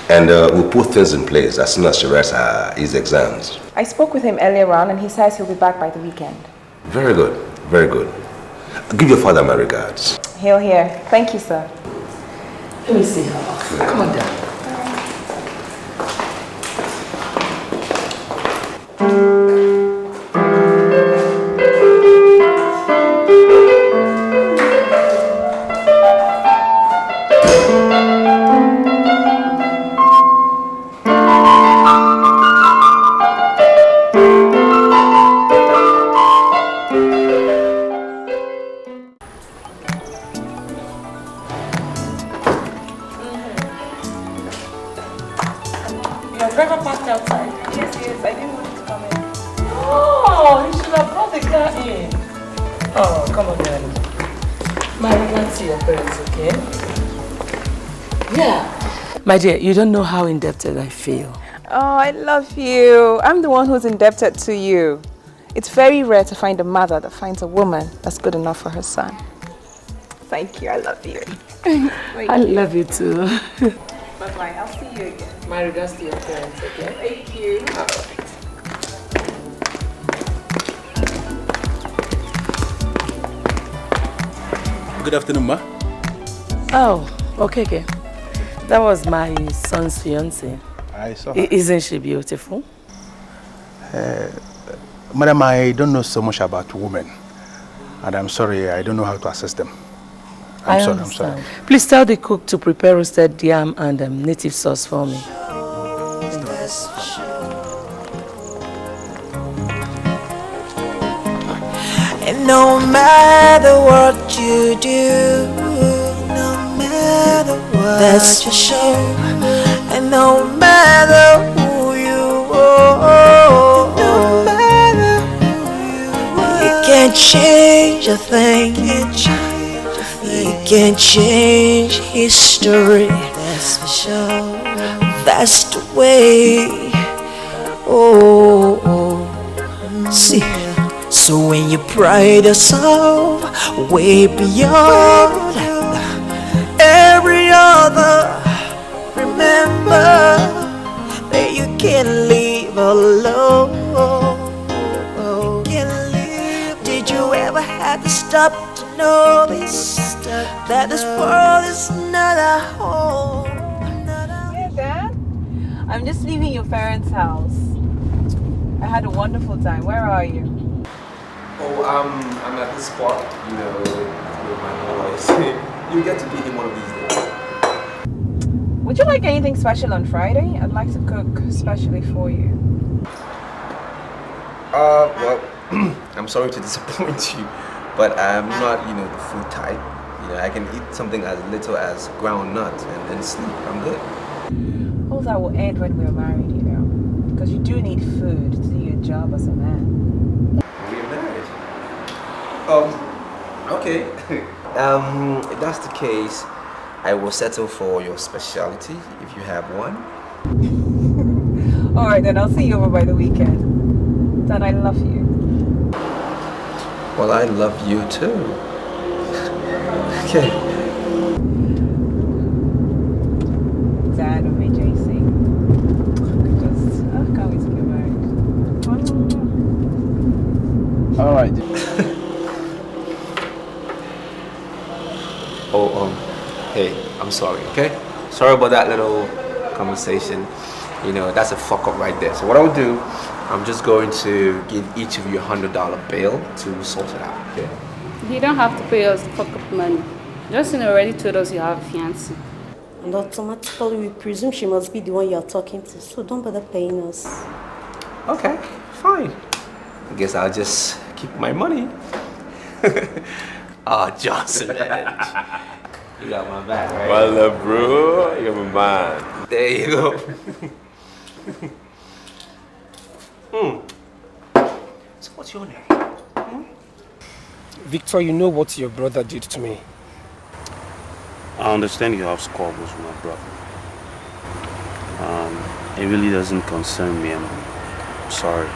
And we'll put things in place as soon as she writes his exams. I spoke with him earlier on and he says he'll be back by the weekend. Very good, very good. Give your father my regards. He'll hear. Thank you, sir. Let me see her. Come on down. My dear, you don't know how indebted I feel. Oh, I love you. I'm the one who's indebted to you. It's very rare to find a mother that finds a woman that's good enough for her son. Thank you. I love you. I love you too. Bye-bye. I'll see you again. My regards to your parents, okay? Thank you. Good afternoon, ma. Oh, okay. That was my son's fiancée. I saw her. Isn't she beautiful? Madam, I don't know so much about women. And I'm sorry, I don't know how to assist them. I'm sorry. Please tell the cook to prepare roasted yam and native sauce for me. And no matter what you do, no matter what, that's your show. And no matter who you are, no matter who you are, you can't change a thing. You can't change history, that's for sure. that's the way. Oh, see. So when you pride yourself way beyond every other, remember that you can't live alone. Did you ever have to stop to notice that this world is not a home? Hey, Dad. I'm just leaving your parents' house. I had a wonderful time. Where are you? Oh, I'm at this spot, you know, with my boys. You get to meet him one of these days. Would you like anything special on Friday? I'd like to cook especially for you. Well, I'm sorry to disappoint you, but I'm not, you know, the food type. You know, I can eat something as little as ground nuts and then sleep. I'm good. All that will end when we're married, you know. Because you do need food to do your job as a man. We're married. Okay. If that's the case, I will settle for your specialty if you have one. Alright, then I'll see you over by the weekend. Dad, I love you. Well, I love you too. Okay. Dad of me, JC. I can't wait to get married. Alright. Hey, I'm sorry, okay? Sorry about that little conversation. You know, that's a fuck up right there. So what I'll do, I'm just going to give each of you $100 bill to sort it out, okay? You don't have to pay us the fuck up money. Justin already told us you have a fiancé. And automatically we presume she must be the one you're talking to, so don't bother paying us. Okay, fine. I guess I'll just keep my money. Johnson, man. You got my back, right? Well, bro, you got my mind. There you go. So what's your name? Victor, you know what your brother did to me. I understand you have squabbles with my brother. It really doesn't concern me. I'm sorry.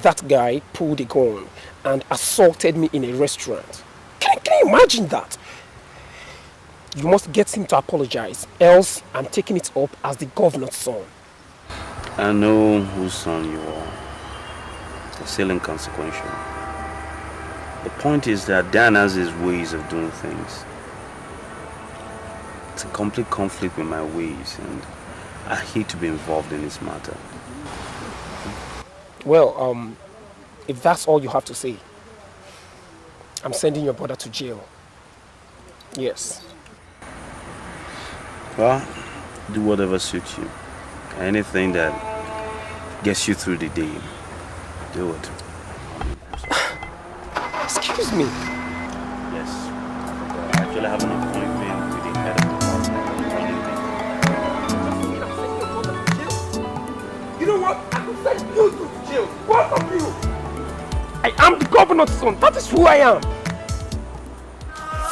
That guy pulled a gun and assaulted me in a restaurant. Can you imagine that? You must get him to apologize, else I'm taking it up as the governor's son. I know whose son you are. It's still inconsequential. The point is that Dan has his ways of doing things. It's a complete conflict with my ways, and I hate to be involved in this matter. Well, if that's all you have to say, I'm sending your brother to jail. Yes. Well, do whatever suits you. Anything that gets you through the day, do it. Excuse me. Yes. I actually have an appointment with the head of the You know what? I could send you to jail. Both of you. I am the governor's son. That is who I am.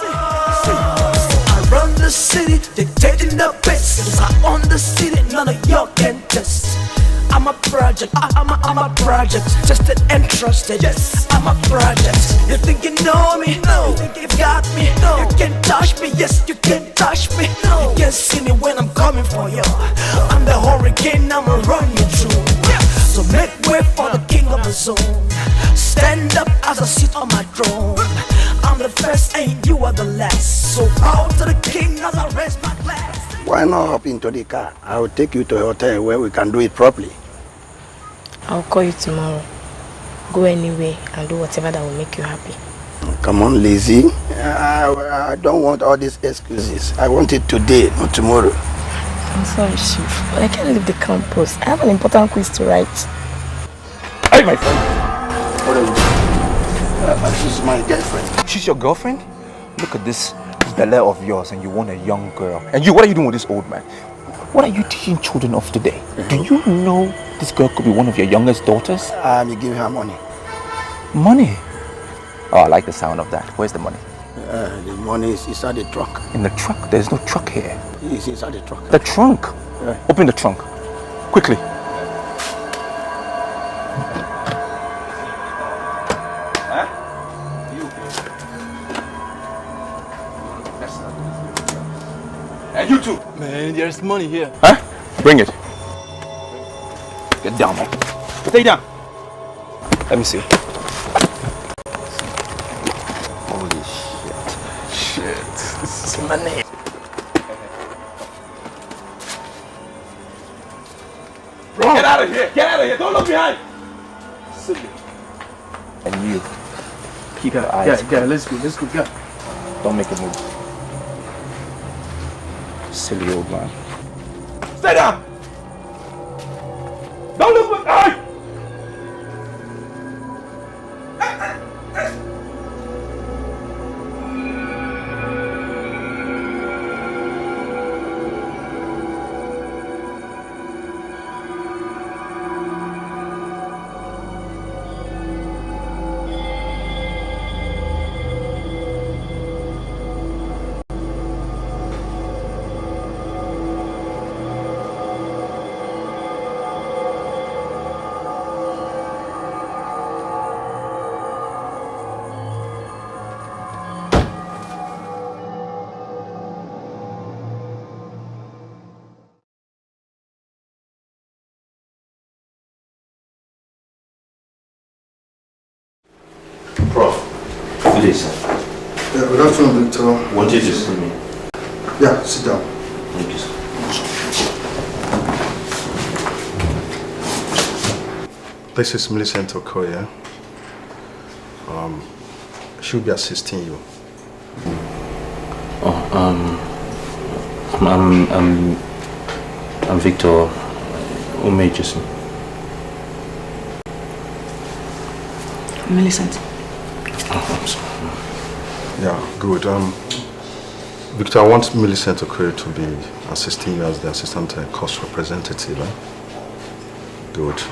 I run the city, dictating the business. I own the city, none of y'all can test. I'm a project, I'm a project, tested and trusted. Yes, I'm a project. You think you know me? No. You think you got me? No. You can't touch me. Yes, you can't touch me. No. You can't see me when I'm coming for you. I'm the hurricane, I'ma run you through. So make way for the king of the zone. Stand up as I sit on my throne. I'm the first and you are the last. So bow to the king as I raise my glass. Why not hop into the car? I will take you to a hotel where we can do it properly. I'll call you tomorrow. Go anywhere and do whatever that will make you happy. Come on, lazy. I don't want all these excuses. I want it today, not tomorrow. I'm sorry, Chief, but I can't leave the campus. I have an important quiz to write. Hey, my friend. What are you doing? She's my girlfriend. She's your girlfriend? Look at this belly of yours and you want a young girl. And you, what are you doing with this old man? What are you teaching children of today? Do you know this girl could be one of your youngest daughters? You give her money. Money? Oh, I like the sound of that. Where's the money? The money is inside the trunk. In the trunk? There's no truck here. It's inside the trunk. The trunk? Yeah. Open the trunk. Quickly. And you too. Man, there's money here. Huh? Bring it. Get down, man. Stay down. Let me see. Holy shit. Shit. This is money. Get out of here! Get out of here! Don't look behind! Silly. And you. Keep your eyes. Yeah, let's go, yeah. Don't make a move. Silly old man. Stay down! Don't look behind! Please. Yeah, good afternoon, Victor. Wanted to see me. Yeah, sit down. Thank you, sir. This is Millicent Okoye. She'll be assisting you. I'm Victor Umejusi. Millicent. Oh, I'm sorry. Yeah, good. Victor, I want Millicent Okoye to be assisting you as the assistant cost representative. Good.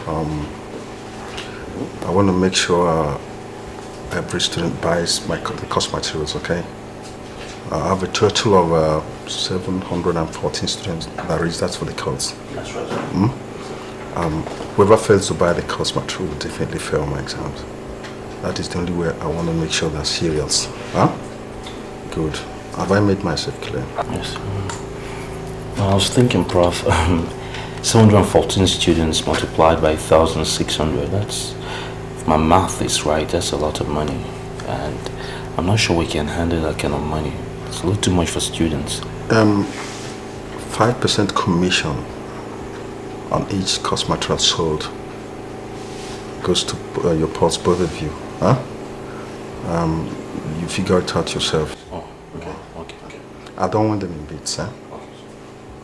I want to make sure every student buys the course materials, okay? I have a total of 714 students that registered for the course. That's right. Whoever fails to buy the course material will definitely fail my exams. That is the only way I want to make sure they're serious. Huh? Good. Have I made myself clear? Yes. I was thinking, Prof. 714 students multiplied by 1,600. That's, if my math is right, that's a lot of money. And I'm not sure we can handle that kind of money. It's a little too much for students. 5% commission on each course material sold goes to your pots, both of you. Huh? You figure it out yourself. Oh, okay. I don't want them in bits, huh?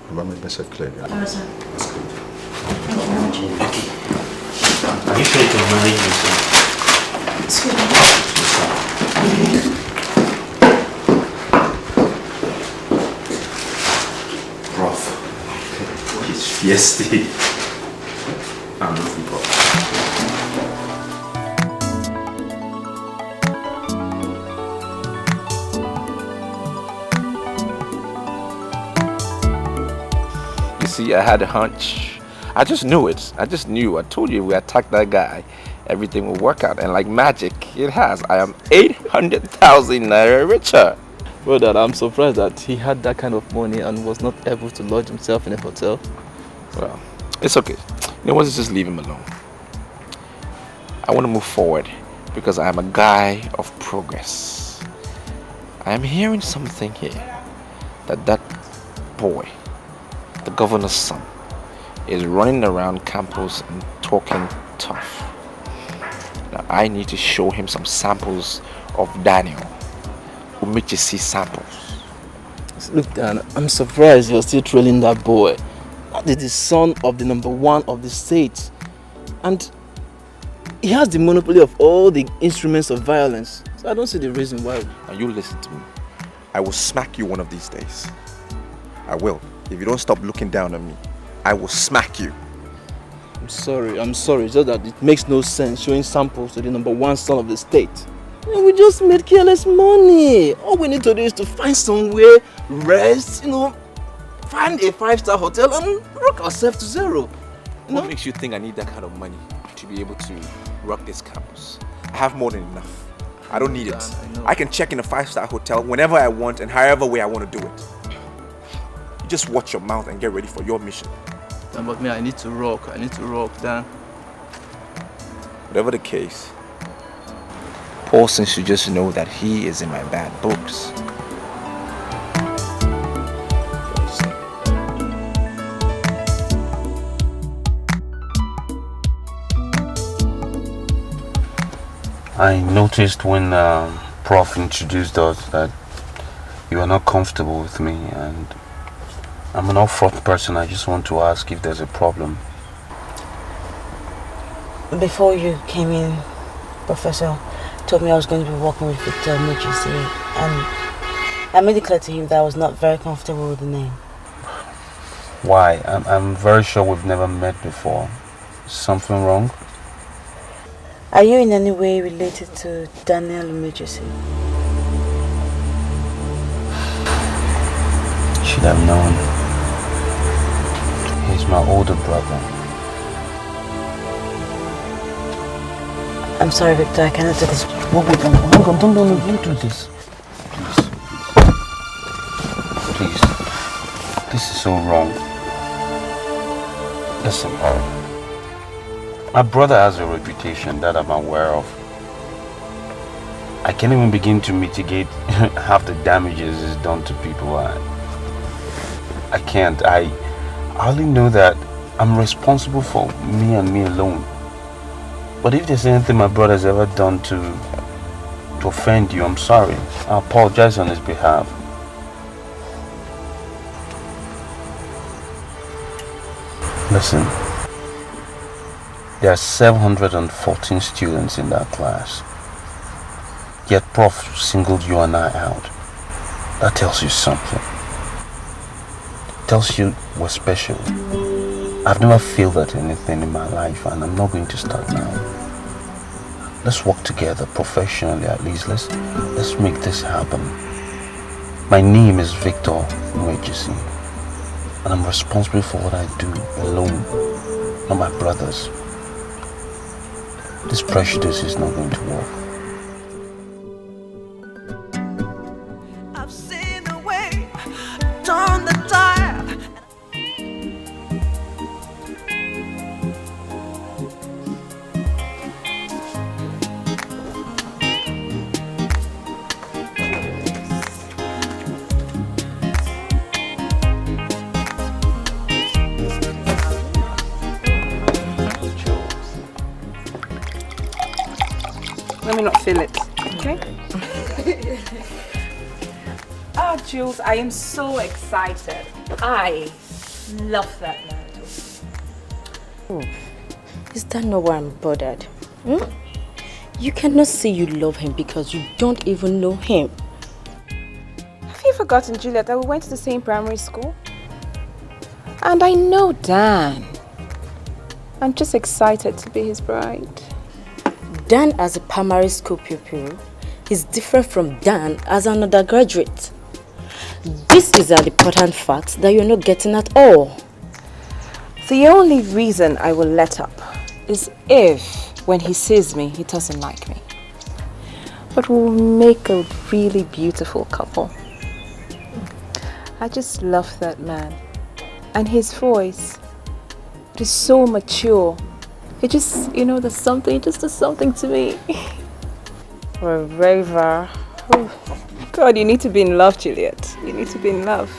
Have I made myself clear? Alright, sir. That's good. Thank you very much. Are you sure you can manage yourself? Excuse me. Prof. He's fiesty. I'm nothing, Prof. See, I had a hunch. I just knew it. I just knew. I told you, we attacked that guy, everything will work out. And like magic, it has. I am 800,000 naira richer. Well, Dad, I'm surprised that he had that kind of money and was not able to lodge himself in a hotel. Well, it's okay. You know what? Just leave him alone. I want to move forward because I am a guy of progress. I am hearing something here that boy, the governor's son, is running around campus and talking tough. Now I need to show him some samples of Daniel. Who make you see samples? Look, Dan, I'm surprised you're still trailing that boy. That is the son of the #1 of the state. And he has the monopoly of all the instruments of violence. So I don't see the reason why. Now you listen to me. I will smack you one of these days. I will. If you don't stop looking down on me, I will smack you. I'm sorry. It's just that it makes no sense showing samples to the #1 son of the state. And we just made careless money. All we need to do is to find somewhere, rest, find a 5-star hotel and rock ourselves to zero. What makes you think I need that kind of money to be able to rock this campus? I have more than enough. I don't need it. I can check in a 5-star hotel whenever I want and however way I want to do it. You just watch your mouth and get ready for your mission. Dan, but me, I need to rock, Dan. Whatever the case, Paulson should just know that he is in my bad books. I noticed when Prof introduced us that you are not comfortable with me, and I'm an upfront person. I just want to ask if there's a problem. Before you came in, Professor told me I was going to be working with Victor Emergency, and I made it clear to him that I was not very comfortable with the name. Why? I'm very sure we've never met before. Something wrong? Are you in any way related to Daniel Emergency? Should have known. He's my older brother. I'm sorry, Victor, I cannot do this. Wait, hang on, don't do this. Please. This is so wrong. Listen, my brother has a reputation that I'm aware of. I can't even begin to mitigate half the damages it's done to people. I can't. I only know that I'm responsible for me and me alone. But if there's anything my brother's ever done to offend you, I'm sorry. I apologize on his behalf. Listen, there are 714 students in that class. Yet Prof singled you and I out. That tells you something. It tells you we're special. I've never failed at anything in my life, and I'm not going to start now. Let's work together professionally, at least. Let's make this happen. My name is Victor Nwejisi, and I'm responsible for what I do alone, not my brothers. This prejudice is not going to work. I've seen the way, turn the tide. Let me not feel it, okay? Oh, Jules, I am so excited. I love that man. Is that not why I'm bothered? You cannot say you love him because you don't even know him. Have you forgotten, Juliet, that we went to the same primary school? And I know Dan. I'm just excited to be his bride. Dan as a primary school pupil is different from Dan as an undergraduate. This is an important fact that you're not getting at all. The only reason I will let up is if, when he sees me, he doesn't like me. But we'll make a really beautiful couple. I just love that man. And his voice, it is so mature. It just, there's something, it just does something to me. For a raver. Oh, God, you need to be in love, Juliet. You need to be in love.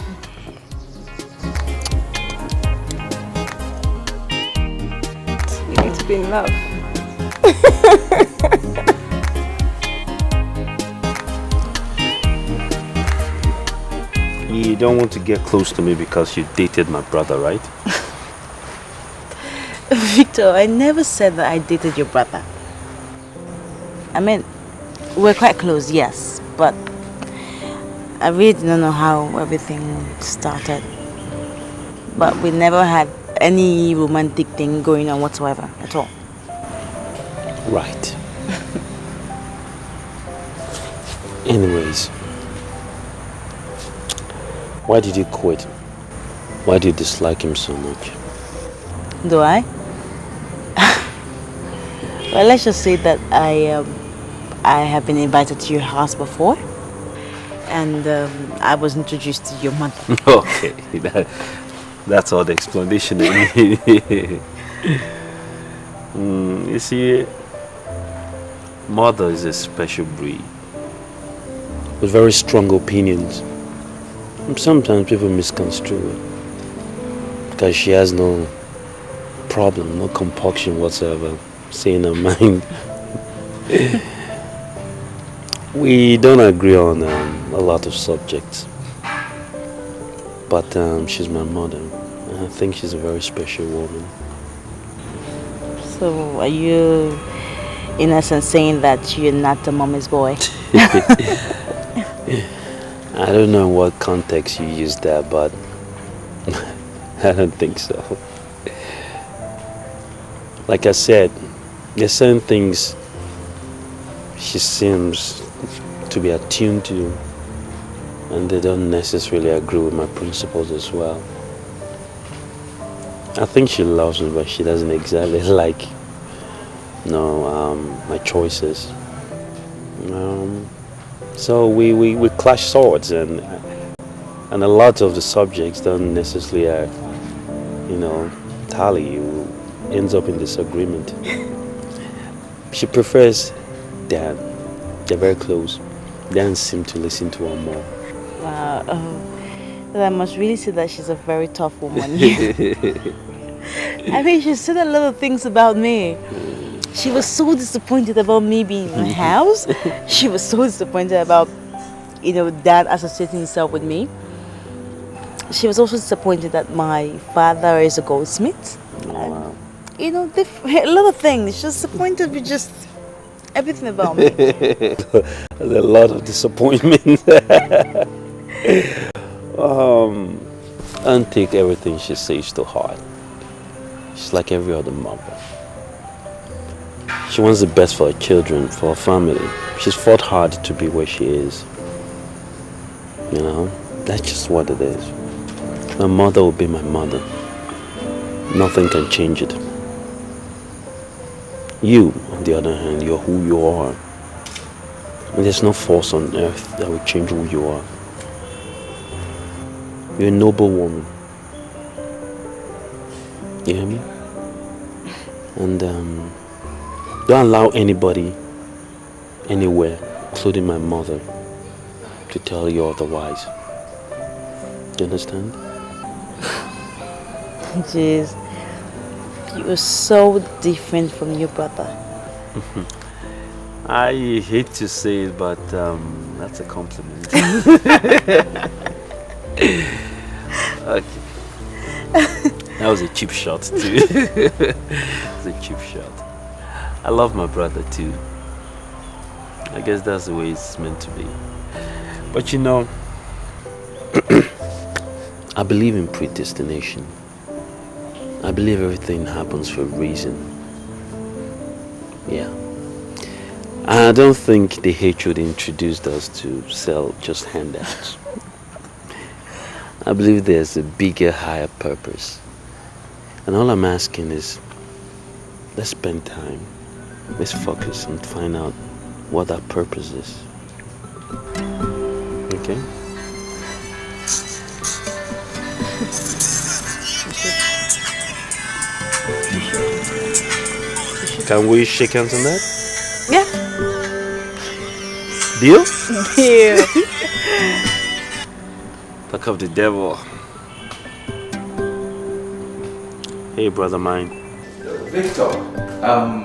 You need to be in love. You don't want to get close to me because you dated my brother, right? Victor, I never said that I dated your brother. I mean, we're quite close, yes, but I really don't know how everything started. But we never had any romantic thing going on whatsoever at all. Right. Anyways, why did you quit? Why do you dislike him so much? Do I? Well, let's just say that I have been invited to your house before, and I was introduced to your mother. Okay, that's all the explanation I need. You see, mother is a special breed with very strong opinions. And sometimes people misconstrue it because she has no problem, no compunction whatsoever saying her mind. We don't agree on a lot of subjects, but she's my mother, and I think she's a very special woman. So, are you, in essence, saying that you're not the mommy's boy? I don't know in what context you use that, but I don't think so. Like I said, there's certain things she seems to be attuned to, and they don't necessarily agree with my principles as well. I think she loves me, but she doesn't exactly like my choices. So we clash swords, and a lot of the subjects don't necessarily tally. Ends up in disagreement. She prefers Dan. They're very close. Dan seems to listen to her more. Wow. I must really say that she's a very tough woman. I mean, she said a lot of things about me. She was so disappointed about me being in her house. She was so disappointed about, Dad associating himself with me. She was also disappointed that my father is a goldsmith. Wow. A lot of things. She's disappointed with just everything about me. There's a lot of disappointment. Don't take everything she says to heart. She's like every other mother. She wants the best for her children, for her family. She's fought hard to be where she is. That's just what it is. My mother will be my mother. Nothing can change it. You, on the other hand, you're who you are. And there's no force on earth that will change who you are. You're a noble woman. You hear me? And don't allow anybody, anywhere, including my mother, to tell you otherwise. Do you understand? Jeez. You are so different from your brother. I hate to say it, but that's a compliment. Okay. That was a cheap shot too. It was a cheap shot. I love my brother too. I guess that's the way it's meant to be. But I believe in predestination. I believe everything happens for a reason. Yeah. I don't think the hatred introduced us to sell just handouts. I believe there's a bigger, higher purpose. And all I'm asking is, let's spend time. Let's focus and find out what that purpose is. Okay? Can we shake hands on that? Yeah. Deal? Deal. Talk of the devil. Hey, brother mine. Victor,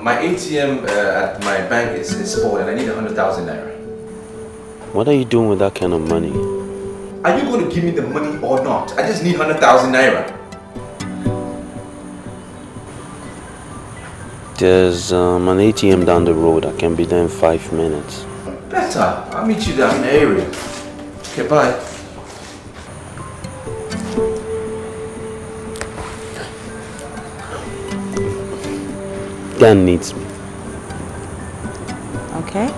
my ATM at my bank is spoiled and I need 100,000 naira. What are you doing with that kind of money? Are you going to give me the money or not? I just need 100,000 naira. There's an ATM down the road. I can be there in 5 minutes. Better. I'll meet you down in the area. Okay, bye. Dan needs me. Okay.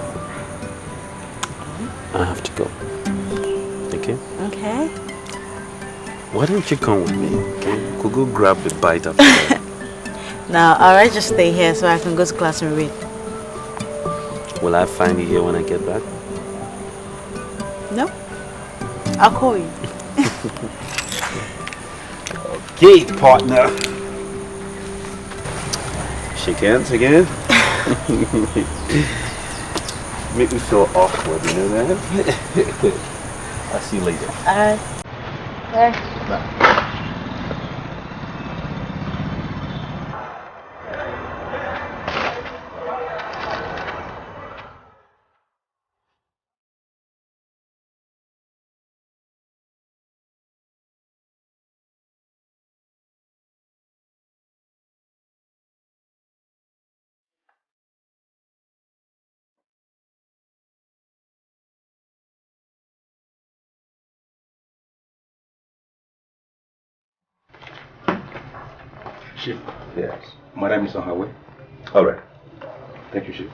Why don't you come with me? Okay? We could go grab a bite after that. Now, alright, just stay here so I can go to class and read. Will I find you here when I get back? No? I'll call you. Okay, partner. Shake hands again. Make me feel awkward, you know that? I'll see you later. Alright. Bye. Chief. Yes. Madam is on her way. All right. Thank you, Chief.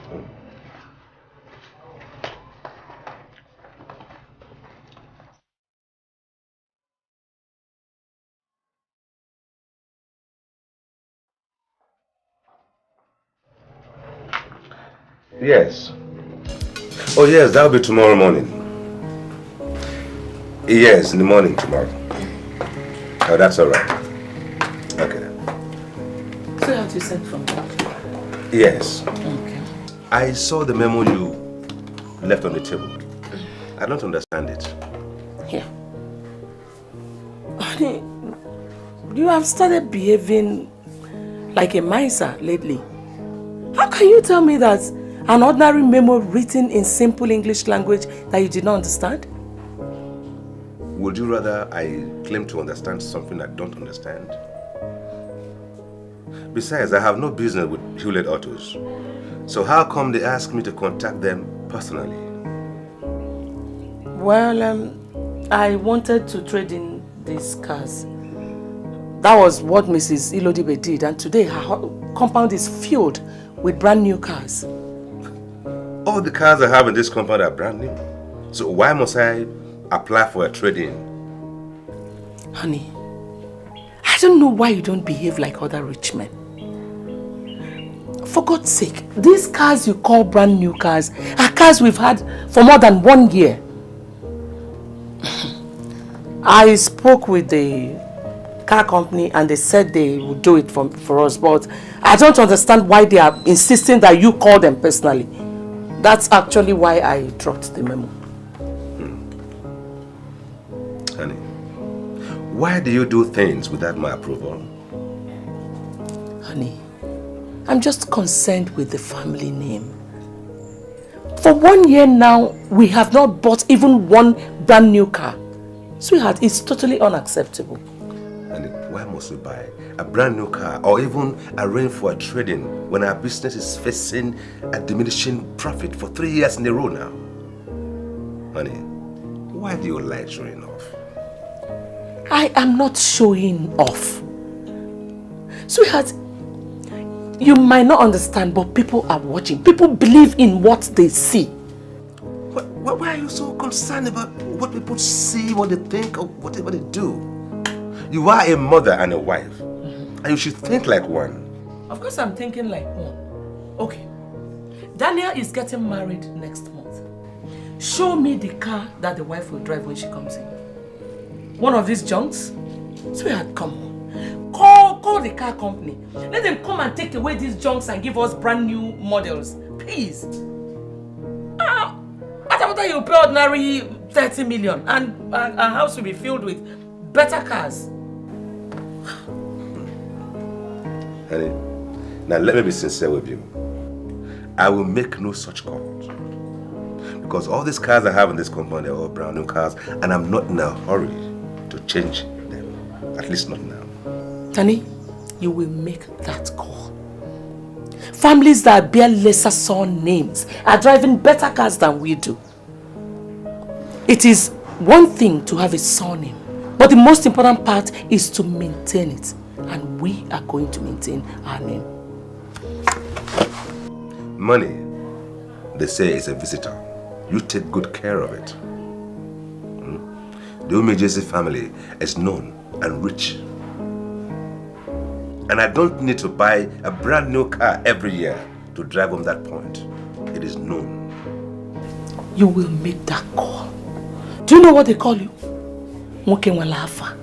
Yes. Oh, yes, that'll be tomorrow morning. Yes, in the morning tomorrow. Oh, that's all right. Okay. So how to send from that? Yes. Okay. I saw the memo you left on the table. I don't understand it. Here. Honey, you have started behaving like a miser lately. How can you tell me that an ordinary memo written in simple English language that you did not understand? Would you rather I claim to understand something I don't understand? Besides, I have no business with Hewlett Autos. So how come they ask me to contact them personally? Well, I wanted to trade in these cars. That was what Mrs. Ilodibe did, and today her compound is filled with brand new cars. All the cars I have in this compound are brand new. So why must I apply for a trade-in? Honey, I don't know why you don't behave like other rich men. For God's sake, these cars you call brand new cars are cars we've had for more than 1 year. I spoke with the car company and they said they would do it for us, but I don't understand why they are insisting that you call them personally. That's actually why I dropped the memo. Honey, why do you do things without my approval? Honey, I'm just concerned with the family name. For 1 year now, we have not bought even one brand new car. Sweetheart, it's totally unacceptable. And why must we buy a brand new car or even arrange for a trade-in when our business is facing a diminishing profit for 3 years in a row now? Honey, why do you like showing off? I am not showing off. Sweetheart, you might not understand, but people are watching. People believe in what they see. Why are you so concerned about what people see, what they think, or whatever they do? You are a mother and a wife, and you should think like one. Of course I'm thinking like one. Okay, Daniel is getting married next month. Show me the car that the wife will drive when she comes in. One of these junks? Sweetheart, come on. Call the car company. Let them come and take away these junks and give us brand new models. Please. After you pay ordinary 30 million and our house will be filled with better cars. Honey, now let me be sincere with you. I will make no such calls. Because all these cars I have in this compound are all brand new cars, and I'm not in a hurry to change them. At least not now. Tani, you will make that call. Families that bear lesser son names are driving better cars than we do. It is one thing to have a surname, but the most important part is to maintain it. And we are going to maintain our name. Money, they say, is a visitor. You take good care of it. The Umejesi family is known and rich. And I don't need to buy a brand new car every year to drive home that point. It is known. You will make that call. Do you know what they call you? Nwoke Nwelafa.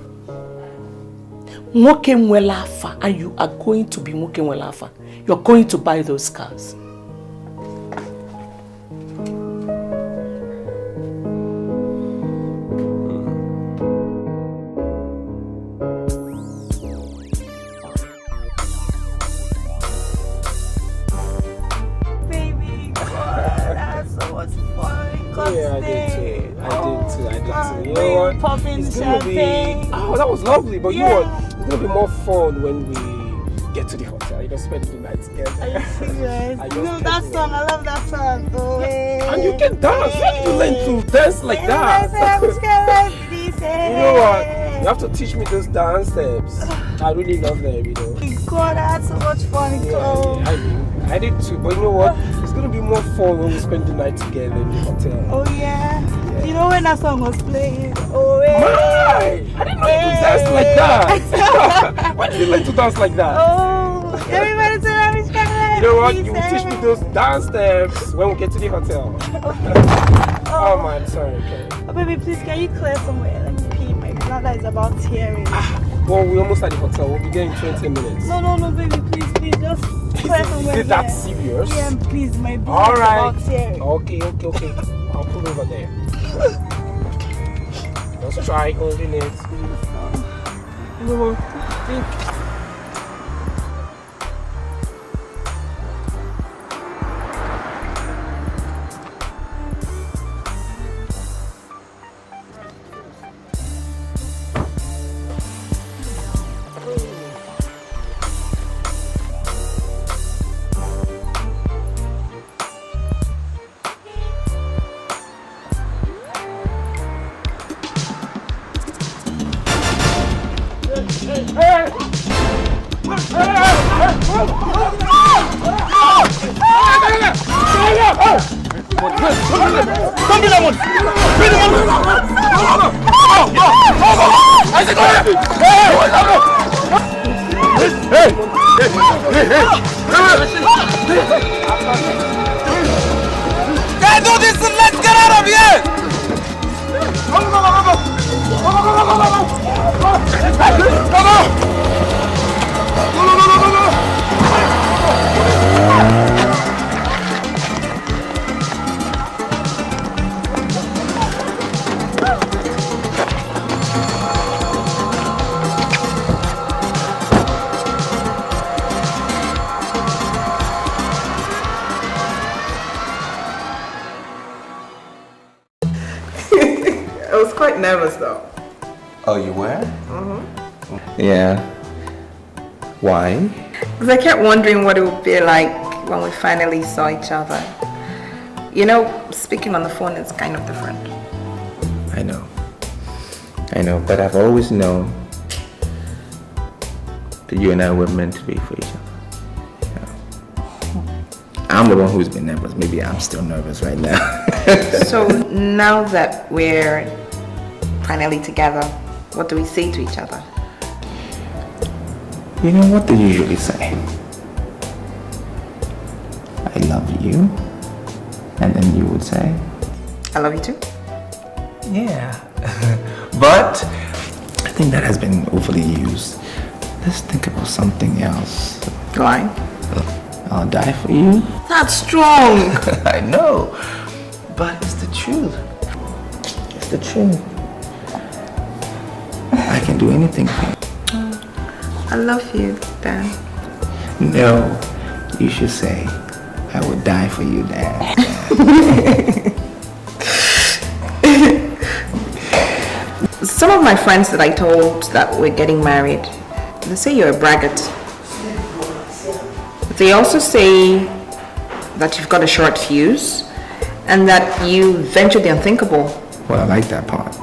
Nwoke Nwelafa, and you are going to be Nwoke Nwelafa. You're going to buy those cars. Oh, that was lovely, but you know what? It's gonna be more fun when we get to the hotel. You can spend the night together. Are you serious? No, that song, I love that song. Oh, and you can dance. How did you learn to dance like that? You know what? You have to teach me those dance steps. I really love them, you know. God, I had so much fun. I did too, but you know what? It's gonna be more fun when we spend the night together in the hotel. Oh yeah. You know when that song was playing? Oh yeah. I didn't know you could dance like that. Why did you learn to dance like that? Oh, everybody said I was you know what? You will teach me those dance steps when we get to the hotel. Oh man, sorry. Okay. Oh baby, please can you clear somewhere? Let me pee. My bladder is about tearing. Well, we're almost at the hotel. We'll be there in 20 minutes. No, baby, please, just clear somewhere. Is it that serious? Yeah, please, my bladder is about tearing. Okay. I'll pull over there. Just try holding it. No, Can't do this and let's get out of here! I was quite nervous though. Oh, you were? Mm-hmm. Yeah. Why? Because I kept wondering what it would be like when we finally saw each other. You know, speaking on the phone is kind of different. I know, but I've always known that you and I were meant to be for each other. Yeah. I'm the one who's been nervous. Maybe I'm still nervous right now. So now that we're finally together, what do we say to each other? You know what they usually say? I love you. And then you would say? I love you too. Yeah. But I think that has been overly used. Let's think about something else. Why? I'll die for you. That's strong. I know. But it's the truth. It's the truth. I can do anything for you. I love you, Dan. No, you should say, I would die for you, Dan. Some of my friends that I told that we're getting married, they say you're a braggart. They also say that you've got a short fuse and that you venture the unthinkable. Well, I like that part.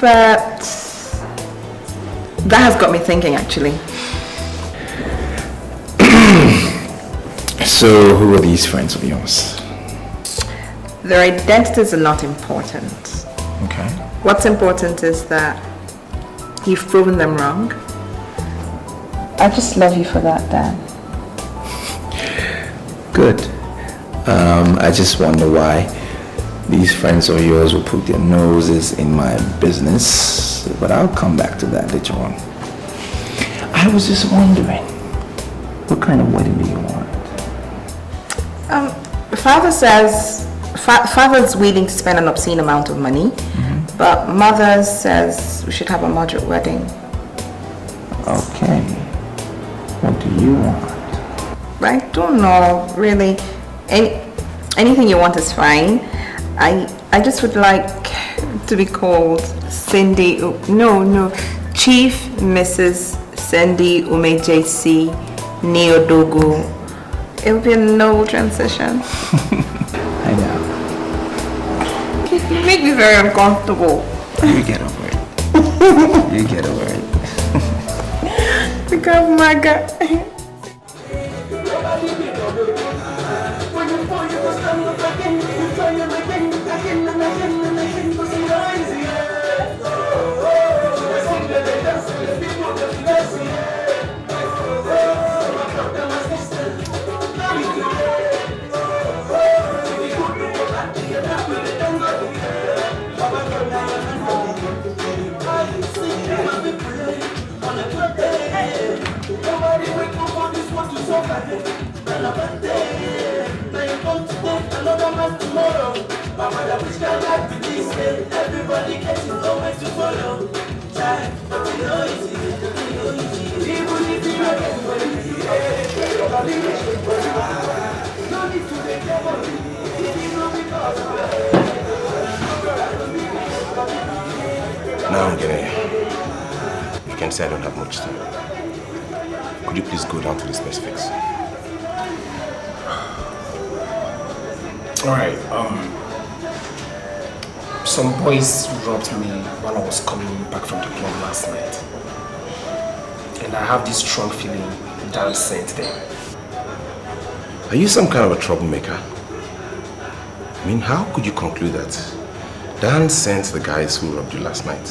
But that has got me thinking, actually. So, who are these friends of yours? Their identities are not important. Okay. What's important is that You've proven them wrong. I just love you for that, Dan. Good. I just wonder why these friends of yours will put their noses in my business, but I'll come back to that later on. I was just wondering, what kind of wedding do you want? Father's willing to spend an obscene amount of money, but Mother says we should have a moderate wedding. Okay. What do you want? I don't know, really. Anything you want is fine. I just would like to be called Cindy. Chief Mrs. Cindy Umejc Neodogo. It will be a no transition. I know. You make me very uncomfortable. You get over it. You get over it. Because my God. Everybody gets to know where to follow. Now, Gene, you can say I don't have much time. Could you please go down to the specifics? Alright, some boys robbed me while I was coming back from the club last night. And I have this strong feeling Dan sent them. Are you some kind of a troublemaker? I mean, how could you conclude that Dan sent the guys who robbed you last night?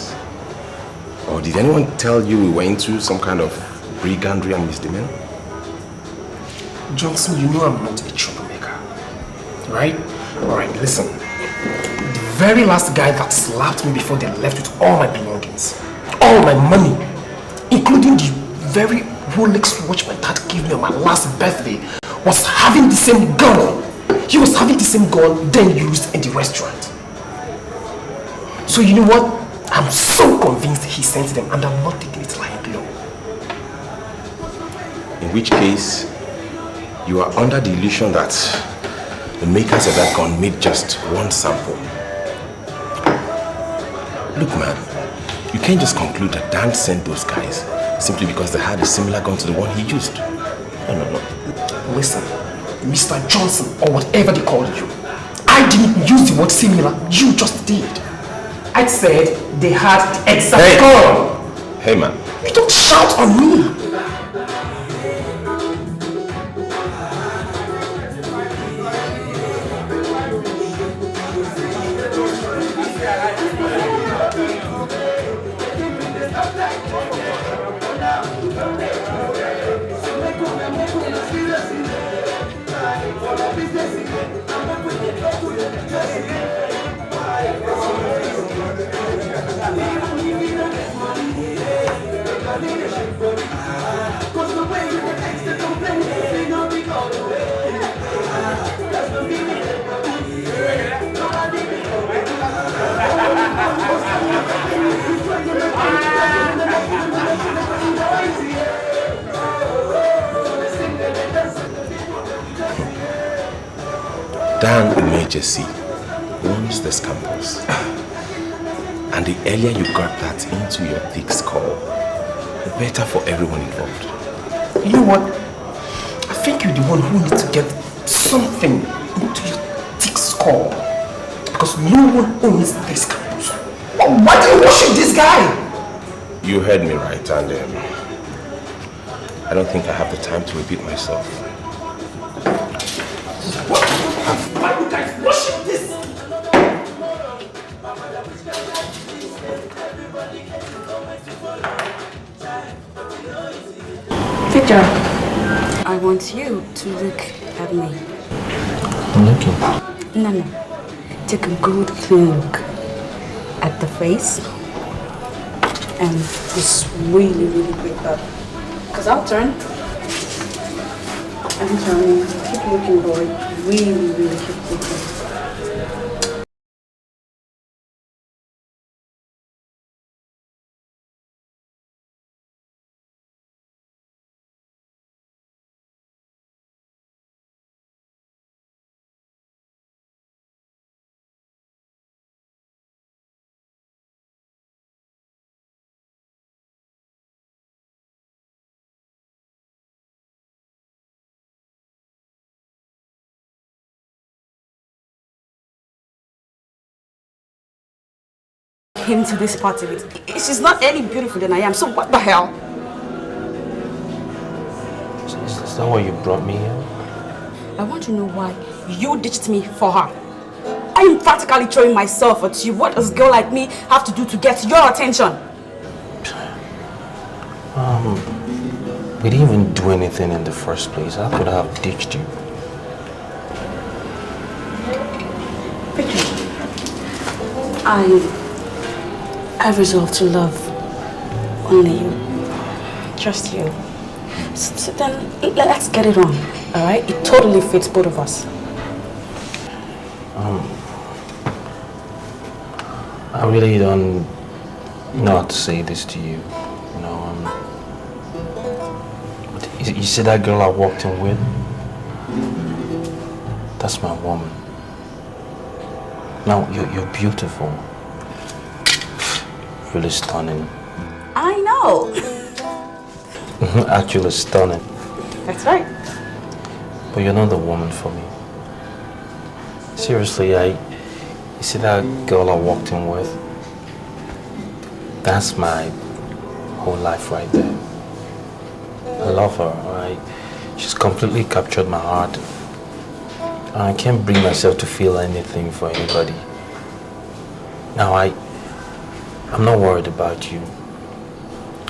Or did anyone tell you we were into some kind of brigandry and misdemeanor? Johnson, you know I'm not a troublemaker, right? Alright, listen. The very last guy that slapped me before they left with all my belongings, all my money, including the very Rolex watch my dad gave me on my last birthday, was having the same gun. He was having the same gun then used in the restaurant. So you know what? I'm so convinced he sent them and I'm not taking it lightly. In which case, you are under the illusion that the makers of that gun made just one sample. Look, man, you can't just conclude that Dan sent those guys simply because they had a similar gun to the one he used. No. Listen, Mr. Johnson, or whatever they called you, I didn't use the word similar, you just did. I said they had the exact gun. Hey, man. You don't shout on me. Dan Umejc owns this campus. And the earlier you got that into your thick skull, the better for everyone involved. You know what? I think you're the one who needs to get something into your thick skull. Because no one owns this campus. Why do you worship this guy? You heard me right, and I don't think I have the time to repeat myself. Why would I worship this? Picture. I want you to look at me. I'm looking. No. Take a good look at the face. And just really, really quick up. Because I'll turn. I'm turning. Keep looking, boy. Really, really keep looking. Came to this party with. She's not any beautiful than I am, so what the hell? Is that why you brought me here? I want to know why you ditched me for her. I'm practically throwing myself at you. What does a girl like me have to do to get your attention? We didn't even do anything in the first place. How could I have ditched you? I resolved to love only you. Just you. So then, let's get it on, alright? It totally fits both of us. I really don't know how to say this to you. You know, but you see that girl I walked in with? That's my woman. Now, you're beautiful. Really stunning. I know. Actually stunning. That's right. But you're not the woman for me. Seriously, you see that girl I walked in with? That's my whole life right there. I love her, right? She's completely captured my heart. And I can't bring myself to feel anything for anybody. Now, I'm not worried about you.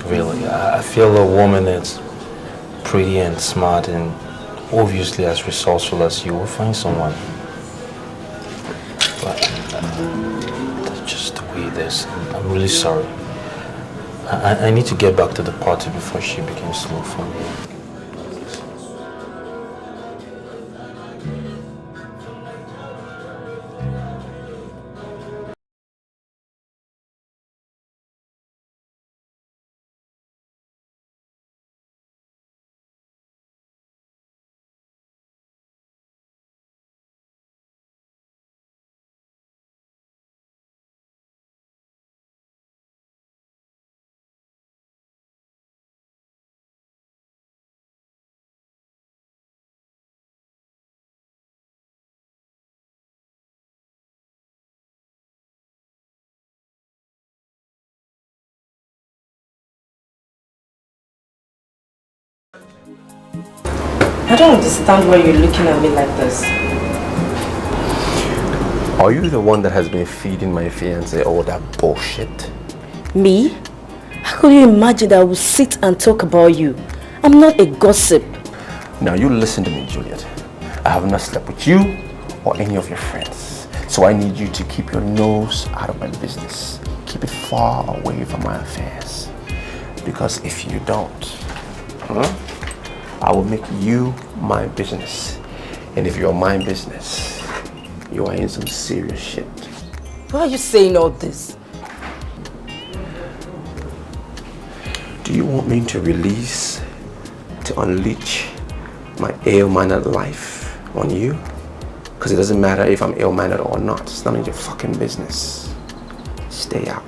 Really, I feel a woman that's pretty and smart and obviously as resourceful as you will find someone. But that's just the way it is. I'm really sorry. I need to get back to the party before she becomes slow for me. I don't understand why you're looking at me like this. Are you the one that has been feeding my fiancé all that bullshit? Me? How could you imagine that I would sit and talk about you? I'm not a gossip. Now you listen to me, Juliet. I have not slept with you or any of your friends. So I need you to keep your nose out of my business. Keep it far away from my affairs. Because if you don't, I will make you my business. And if you're my business, you are in some serious shit. Why are you saying all this? Do you want me to release, to unleash my ill-mannered life on you? Because it doesn't matter if I'm ill-mannered or not. It's none of your fucking business. Stay out.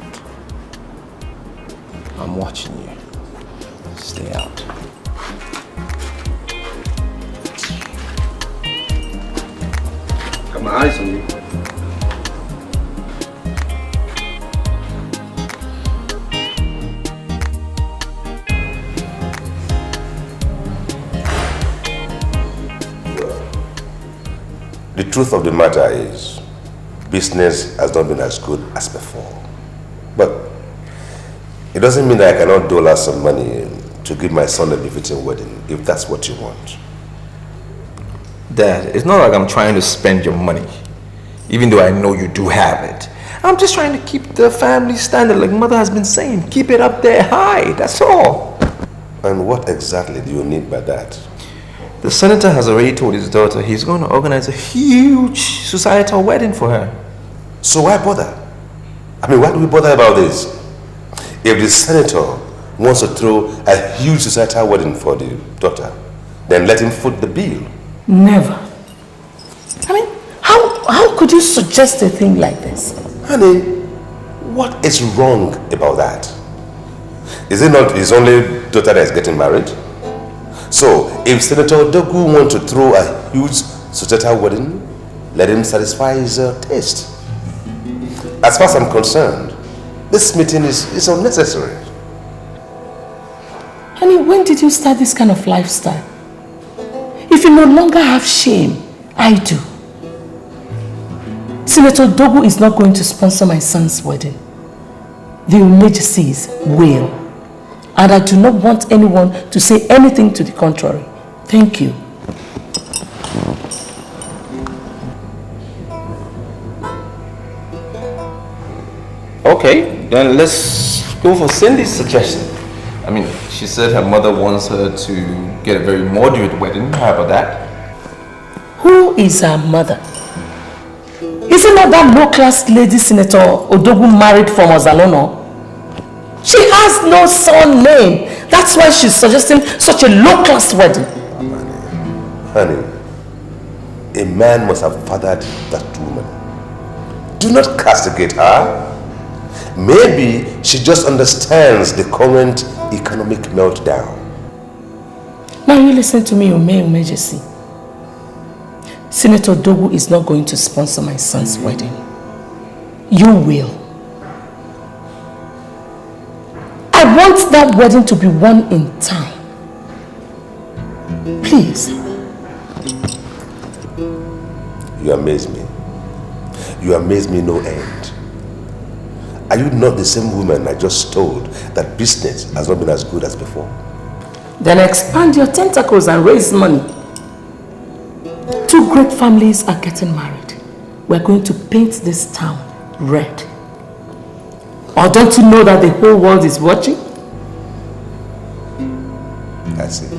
I'm watching you. Stay out. Got my eyes on you. The truth of the matter is, business has not been as good as before. But it doesn't mean that I cannot dole out some money to give my son a befitting wedding, if that's what you want. Dad, it's not like I'm trying to spend your money, even though I know you do have it. I'm just trying to keep the family standard, like Mother has been saying. Keep it up there high, that's all. And what exactly do you need by that? The senator has already told his daughter he's going to organize a huge societal wedding for her. So why bother? I mean, why do we bother about this? If the senator wants to throw a huge societal wedding for the daughter, then let him foot the bill. Never. I mean, how could you suggest a thing like this? Honey, what is wrong about that? Is it not his only daughter that is getting married? So, if Senator Dogu wants to throw a huge societal wedding, let him satisfy his taste. As far as I'm concerned, this meeting is unnecessary. Honey, when did you start this kind of lifestyle? If you no longer have shame, I do. Senator Dogu is not going to sponsor my son's wedding. The Umejisis will. And I do not want anyone to say anything to the contrary. Thank you. Okay, then let's go for Cindy's suggestion. I mean, she said her mother wants her to get a very moderate wedding. How about that? Who is her mother? Is it not that low-class lady Senator Odogu married from Ozalono? She has no son name. That's why she's suggesting such a low-class wedding. Honey, a man must have fathered that woman. Do not castigate her. Maybe she just understands the current economic meltdown. Now you listen to me, Umejesi. Senator Dogu is not going to sponsor my son's wedding. You will. I want that wedding to be one in town. Please. You amaze me. You amaze me no end. Are you not the same woman I just told that business has not been as good as before? Then expand your tentacles and raise money. Two great families are getting married. We're going to paint this town red. Or don't you know that the whole world is watching? I see.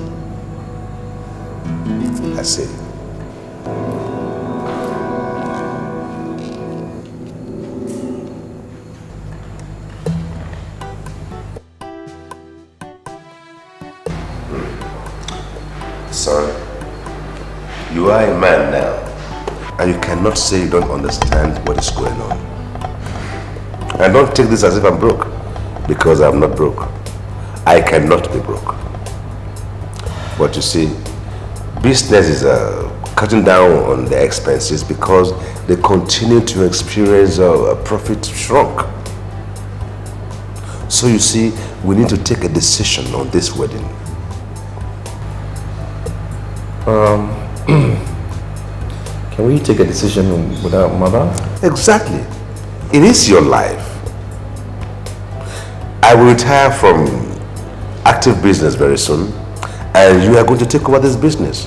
I see. Son, you are a man now, and you cannot say you don't understand what is going on. And don't take this as if I'm broke, because I'm not broke. I cannot be broke. But you see, business is cutting down on the expenses because they continue to experience a profit shrunk. So you see, we need to take a decision on this wedding. Can we take a decision without Mother? Exactly. It is your life. I will retire from active business very soon, and you are going to take over this business.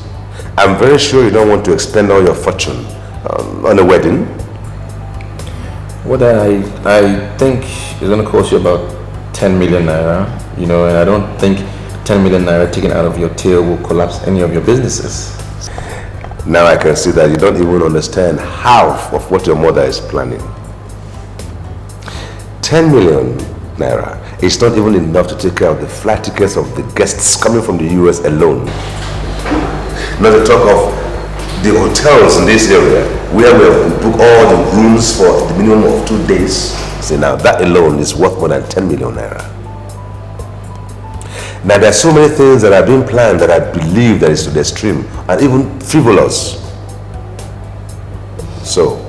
I'm very sure you don't want to expend all your fortune on a wedding. What I think is going to cost you about 10 million naira, you know, and I don't think 10 million naira taken out of your till will collapse any of your businesses. Now I can see that you don't even understand half of what your mother is planning. 10 million naira is not even enough to take care of the flight tickets of the guests coming from the US alone. Not to talk of the hotels in this area where we have booked all the rooms for the minimum of 2 days. See, now that alone is worth more than 10 million naira. Now there are so many things that are being planned that I believe that is to the extreme and even frivolous. So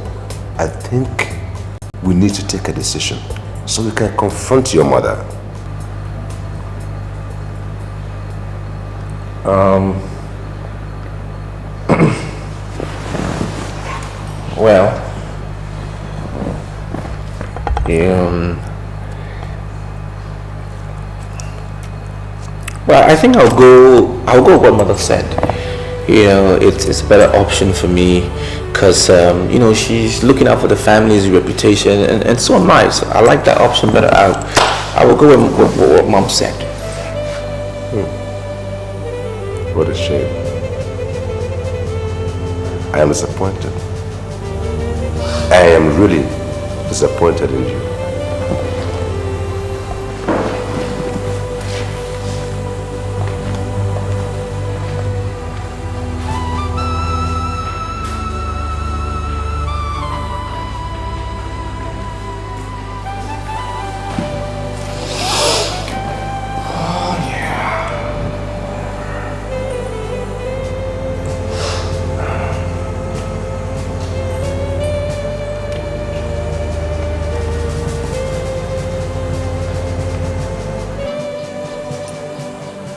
I think we need to take a decision so we can confront your mother. Well, Well, I think I'll go with what mother said. You know, it's a better option for me because, you know, she's looking out for the family's reputation and so am I. So I like that option better. I will go with what mom said. What a shame. I am disappointed. I am really disappointed in you.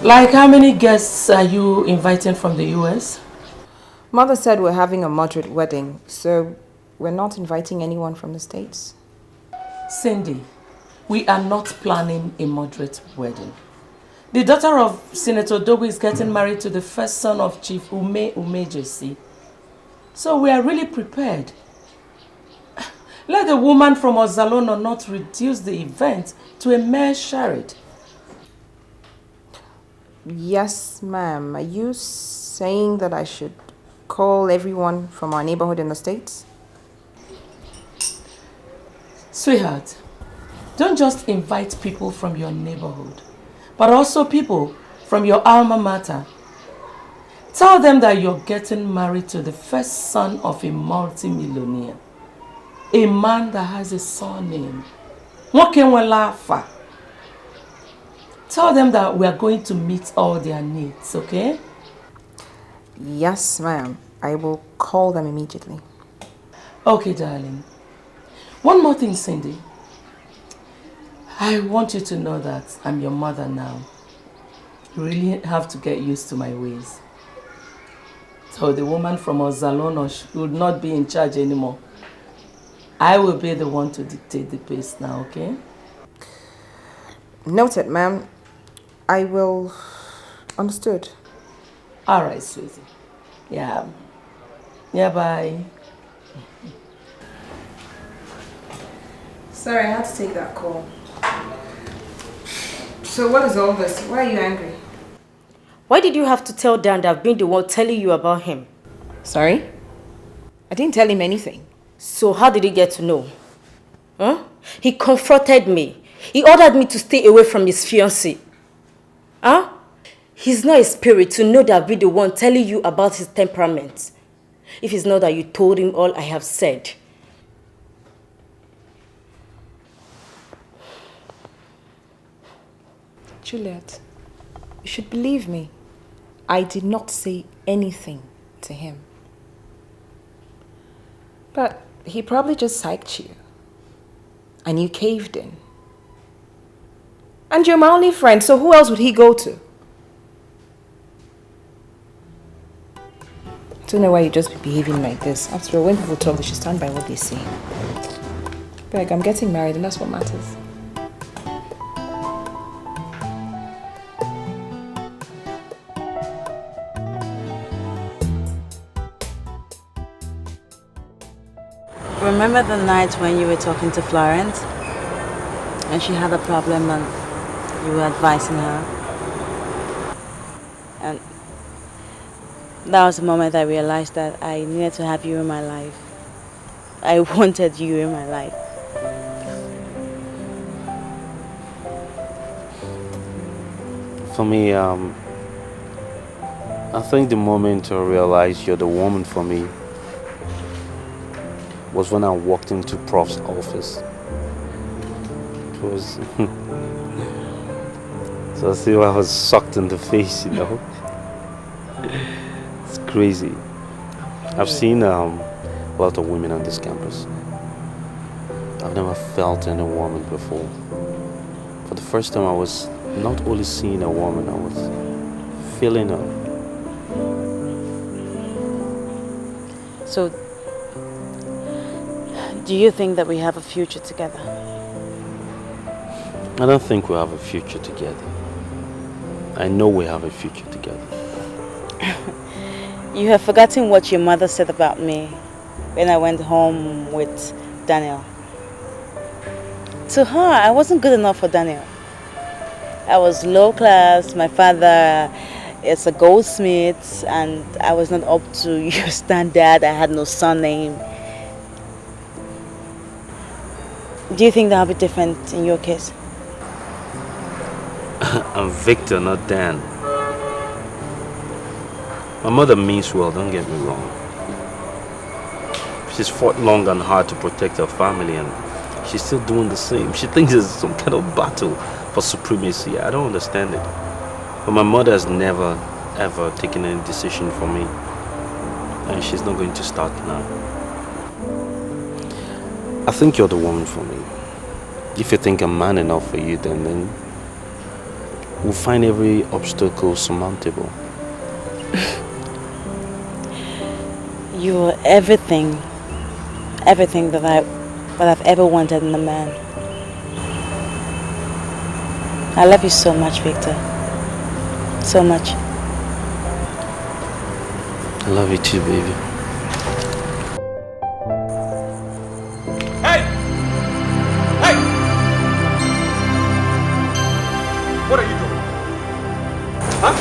Like, how many guests are you inviting from the US? Mother said we're having a moderate wedding, so we're not inviting anyone from the States. Cindy, we are not planning a moderate wedding. The daughter of Senator Dogo is getting married to the first son of Chief Umejesi. So we are really prepared. Let the woman from Ozalono not reduce the event to a mere charade. Yes, ma'am. Are you saying that I should call everyone from our neighborhood in the States? Sweetheart, don't just invite people from your neighborhood, but also people from your alma mater. Tell them that you're getting married to the first son of a multi-millionaire. A man that has a surname. Nwokenwelafa. Tell them that we are going to meet all their needs, okay? Yes, ma'am. I will call them immediately. Okay, darling. One more thing, Cindy. I want you to know that I'm your mother now. You really have to get used to my ways. So the woman from Ozalono should not be in charge anymore. I will be the one to dictate the pace now, okay? Noted, ma'am. I will... Understood. All right, sweetie. Yeah. Yeah, bye. Sorry, I had to take that call. So what is all this? Why are you angry? Why did you have to tell Dan that I've been the one telling you about him? Sorry? I didn't tell him anything. So how did he get to know? Huh? He confronted me. He ordered me to stay away from his fiancée. Huh? He's not a spirit to know that I've been the one telling you about his temperament. If it's not that you told him all I have said. Juliet, you should believe me. I did not say anything to him. But he probably just psyched you. And you caved in. And you're my only friend, so who else would he go to? I don't know why you just be behaving like this. After all, when people talk, they should stand by what they say. Beg, I'm getting married and that's what matters. Remember the night when you were talking to Florence? And she had a problem and you were advising her? And that was the moment I realized that I needed to have you in my life. I wanted you in my life. For me, I think the moment I realized you're the woman for me was when I walked into Prof's office. It was... so I feel I was sucked in the face, you know? It's crazy. I've seen a lot of women on this campus. I've never felt any woman before. For the first time I was not only seeing a woman, I was feeling her. So, do you think that we have a future together? I don't think we have a future together. I know we have a future together. You have forgotten what your mother said about me when I went home with Daniel. To her, I wasn't good enough for Daniel. I was low class, my father is a goldsmith, and I was not up to your standard. I had no surname. Do you think that will be different in your case? I'm Victor, not Dan. My mother means well, don't get me wrong. She's fought long and hard to protect her family, and she's still doing the same. She thinks it's some kind of battle for supremacy. I don't understand it. But my mother has never, ever taken any decision for me. And she's not going to start now. I think you're the woman for me. If you think I'm man enough for you, then we'll find every obstacle surmountable. You're everything that I've ever wanted in a man. I love you so much, Victor. So much. I love you too, baby. Hey! Hey! What are you doing? Huh?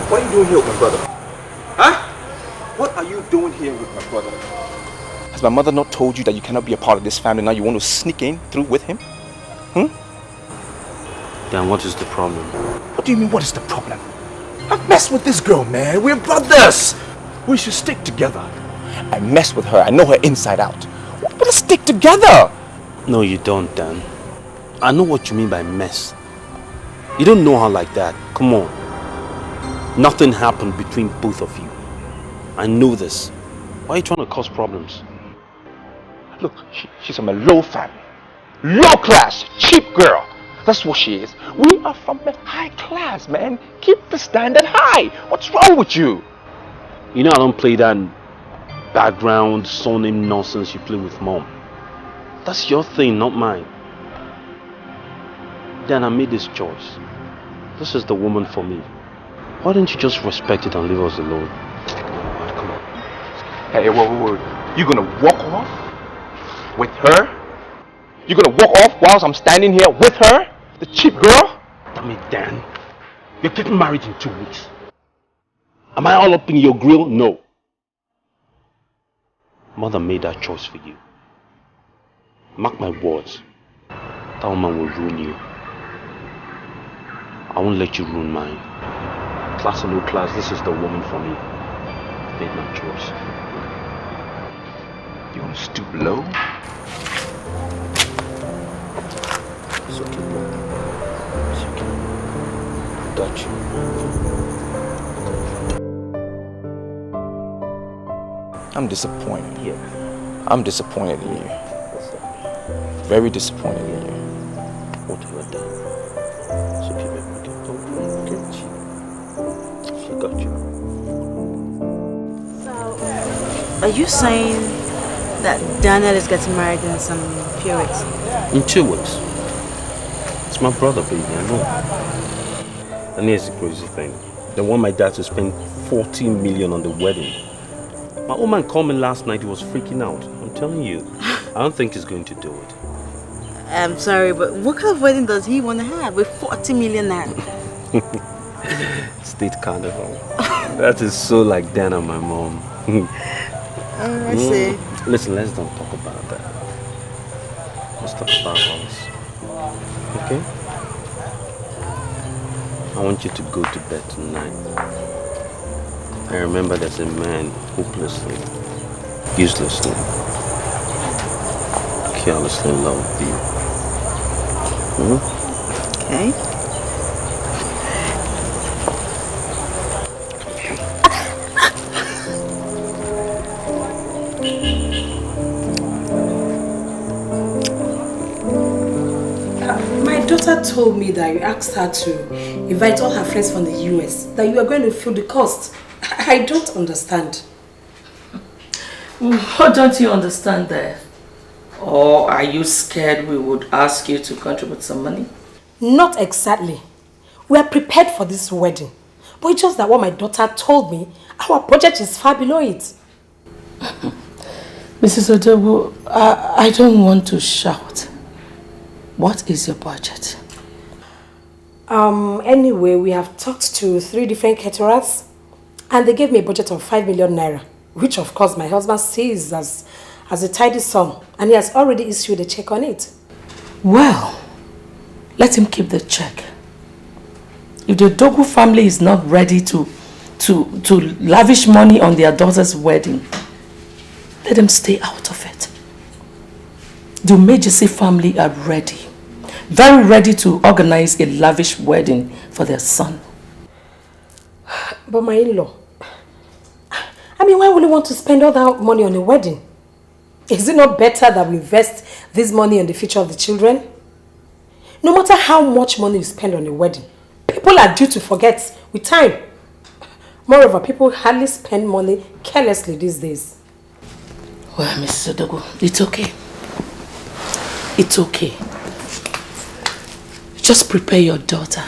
What are you doing here with my brother? Huh? What are you doing here with my brother? Has my mother not told you that you cannot be a part of this family? Now you want to sneak in through with him? Dan, what is the problem? What do you mean, what is the problem? I messed with this girl, man. We're brothers. We should stick together. I messed with her. I know her inside out. Let's stick together. No, you don't, Dan. I know what you mean by mess. You don't know her like that. Come on. Nothing happened between both of you. I know this. Why are you trying to cause problems? Look, she's from a low family. Low class, cheap girl. That's what she is. We are from a high class, man. Keep the standard high. What's wrong with you? You know I don't play that background surname nonsense you play with mom. That's your thing, not mine. Dan, I made this choice. This is the woman for me. Why don't you just respect it and leave us alone? Come on. Hey, whoa. You gonna walk off with her? You gonna walk off whilst I'm standing here with her? The cheap girl? Damn it, Dan. You're getting married in 2 weeks. Am I all up in your grill? No. Mother made that choice for you. Mark my words. That woman will ruin you. I won't let you ruin mine. Class or no class, this is the woman for me. I made my choice. You wanna stoop low? It's okay, bro. It's okay. Got you. I'm disappointed. Yeah. I'm disappointed in you. Very disappointed in you. What have I done? It's okay, baby. We can talk. Okay, she got you. Are you saying that Daniel is getting married in some few weeks? In 2 weeks. It's my brother, baby, I know. And here's the crazy thing. They want my dad to spend 14 million on the wedding. My old man called me last night, he was freaking out. I'm telling you, I don't think he's going to do it. I'm sorry, but what kind of wedding does he want to have with 40 million naira? State carnival. That is so like Dan and my mom. I see. Listen, let's don't talk about that. Let's talk about us. Okay? I want you to go to bed tonight. I remember there's a man hopelessly, uselessly, carelessly in love with you. Okay. My daughter told me that you asked her to invite all her friends from the US, that you are going to fill the cost. I don't understand. What don't you understand there? Or are you scared we would ask you to contribute some money? Not exactly. We are prepared for this wedding. But it's just that what my daughter told me, our budget is far below it. Mrs. Odogu, I don't want to shout. What is your budget? Anyway, we have talked to 3 different caterers and they gave me a budget of 5 million naira, which of course my husband sees as a tidy sum, and he has already issued a check on it. Well, let him keep the check. If the Odogu family is not ready to lavish money on their daughter's wedding, let them stay out of it. The Umejisi family are ready, very ready to organize a lavish wedding for their son. But my in-law, I mean, why would you want to spend all that money on a wedding? Is it not better that we invest this money on the future of the children? No matter how much money you spend on a wedding, people are due to forget with time. Moreover, people hardly spend money carelessly these days. Well, Mrs. Odogu, it's okay. It's okay. Just prepare your daughter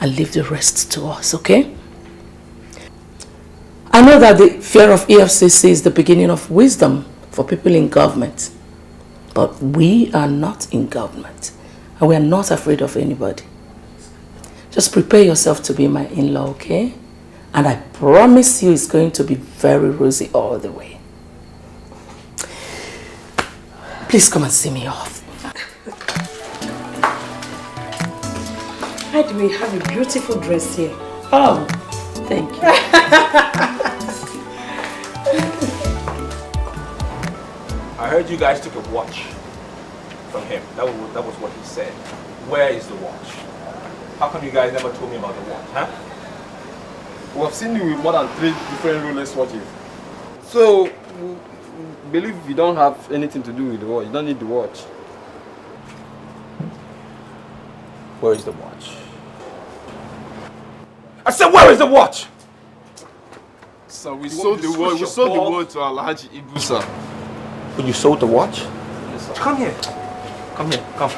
and leave the rest to us, okay? I know that the fear of EFCC is the beginning of wisdom for people in government. But we are not in government. And we are not afraid of anybody. Just prepare yourself to be my in-law, okay? And I promise you it's going to be very rosy all the way. Please come and see me off. By the way, you have a beautiful dress here. Oh, thank you. I heard you guys took a watch from him. That was what he said. Where is the watch? How come you guys never told me about the watch, huh? We have seen you with more than 3 different Rolex watches. So, we believe you don't have anything to do with the watch. You don't need the watch. Where is the watch? I said, where is the watch? So we sold the watch. We sold the watch to Alhaji Ibusa. When you sold the watch? Yes, sir. Come here. Come here. Come.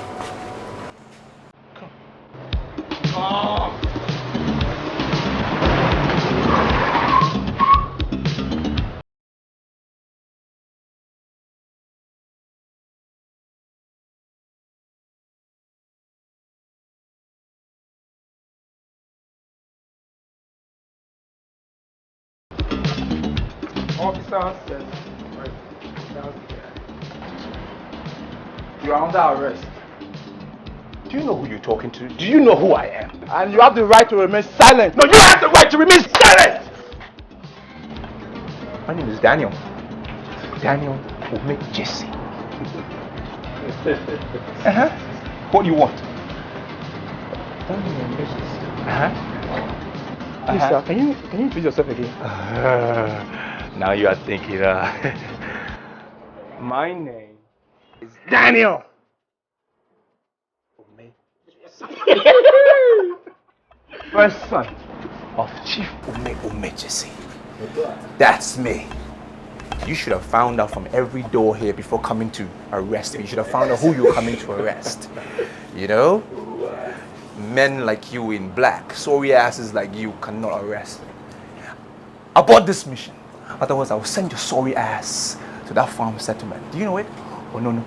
Officer says, you are under arrest. Do you know who you're talking to? Do you know who I am? And you have the right to remain silent. No, you have the right to remain silent! My name is Daniel. Daniel Umejisi. What do you want? Daniel Umejisi. Please, sir, can you introduce yourself again? Now you are thinking, my name is Daniel. First son of Chief Umejisi. That's me. You should have found out from every door here before coming to arrest me. You should have found out who you're coming to arrest. You know? Men like you in black, sorry asses like you cannot arrest me. Abort this mission. Otherwise, I will send your sorry ass to that farm settlement. Do you know it? Oh, no.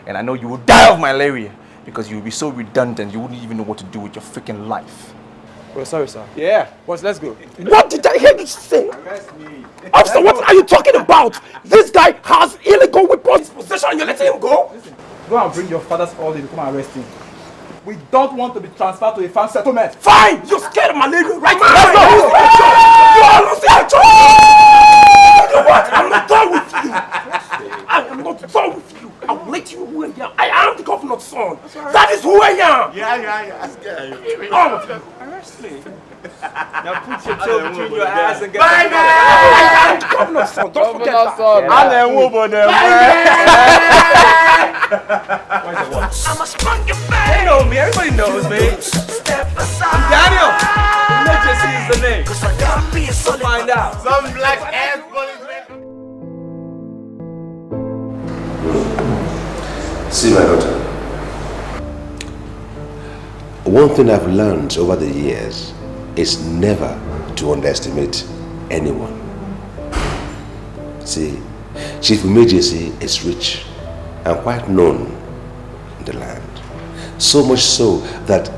And I know you will die of malaria because you will be so redundant, you wouldn't even know what to do with your freaking life. Oh, sorry, sir. Yeah. Boss, let's go. What did I hear you say? Arrest me. Officer, what are you talking about? This guy has illegal weapons possession and you're letting him go? Listen, go and bring your father's order to come and arrest him. We don't want to be transferred to a farm settlement. Fine! You're scared of malaria, right? Let's go! You are losing control! You know what? I'm not done with you. I am not done with you. I will let you know who I am. I am the governor's son. That is who I am. Yeah. I'm scared. All of you. Arrest me. Now put your toe between your ass and get Bye, man! I am the governor's son. Don't forget that. They know me, everybody knows me. I'm Daniel. Emergency is the name. We'll find out. Some black ass policeman. See, my daughter, one thing I've learned over the years is never to underestimate anyone. See, Chief Emergency is rich and quite known in the land. So much so that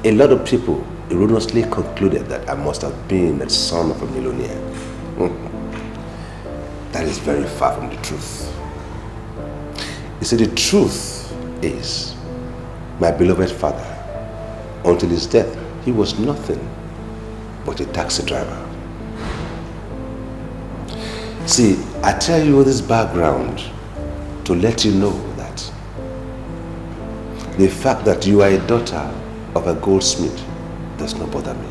a lot of people erroneously concluded that I must have been the son of a millionaire. That is very far from the truth. You see, the truth is, my beloved father, until his death, he was nothing but a taxi driver. See, I tell you this background to let you know that the fact that you are a daughter of a goldsmith does not bother me.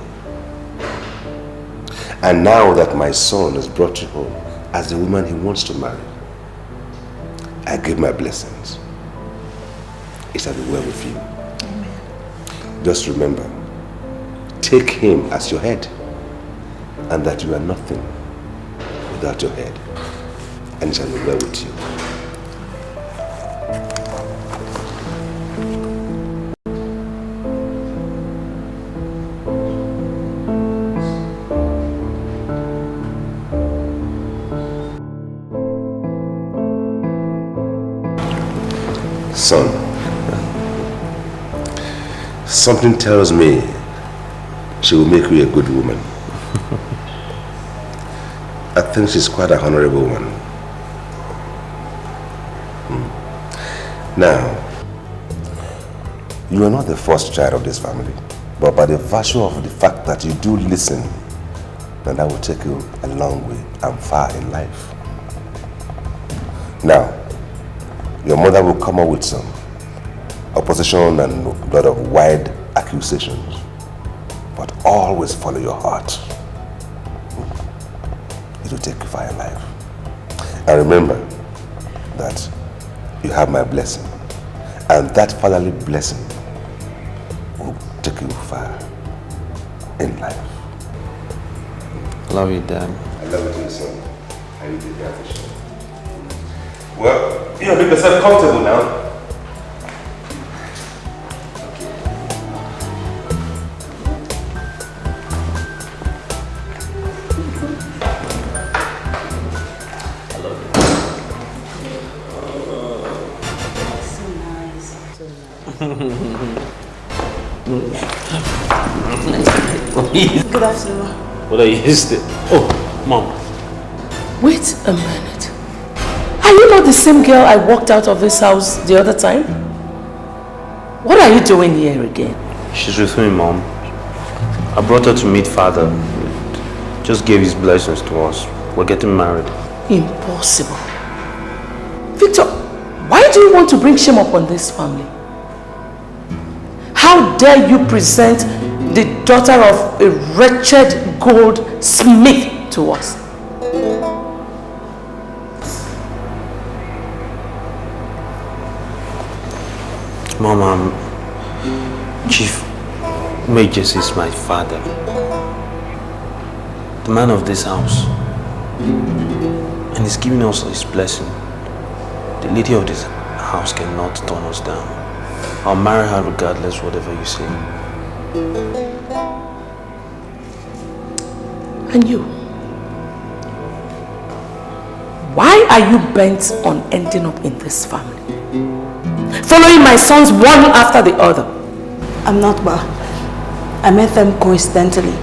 And now that my son is brought you home as the woman he wants to marry, I give my blessings. It shall be well with you. Amen. Just remember, take him as your head, and that you are nothing without your head, and it shall be well with you. Son, something tells me she will make you a good woman. I think she's quite a honorable one. Now, you are not the first child of this family, but by the virtue of the fact that you do listen, then that will take you a long way and far in life. Now, your mother will come up with some opposition and a lot of wide accusations, but always follow your heart. It will take you far in life. And remember that you have my blessing, and that fatherly blessing will take you far in life. Love you, Dad. I love you too, son. I really appreciate it. Well, you know, make yourself comfortable now. Good afternoon. What are you still? Oh, Mom. Wait a minute. Are you not the same girl I walked out of this house the other time? What are you doing here again? She's with me, Mom. I brought her to meet Father. Just gave his blessings to us. We're getting married. Impossible. Victor, why do you want to bring shame upon this family? How dare you present the daughter of a wretched goldsmith to us? Mom, Chief Majors is my father. The man of this house. And he's giving us his blessing. The lady of this house cannot turn us down. I'll marry her regardless, whatever you say. And you? Why are you bent on ending up in this family? Following my sons one after the other. I'm not bad. I met them coincidentally.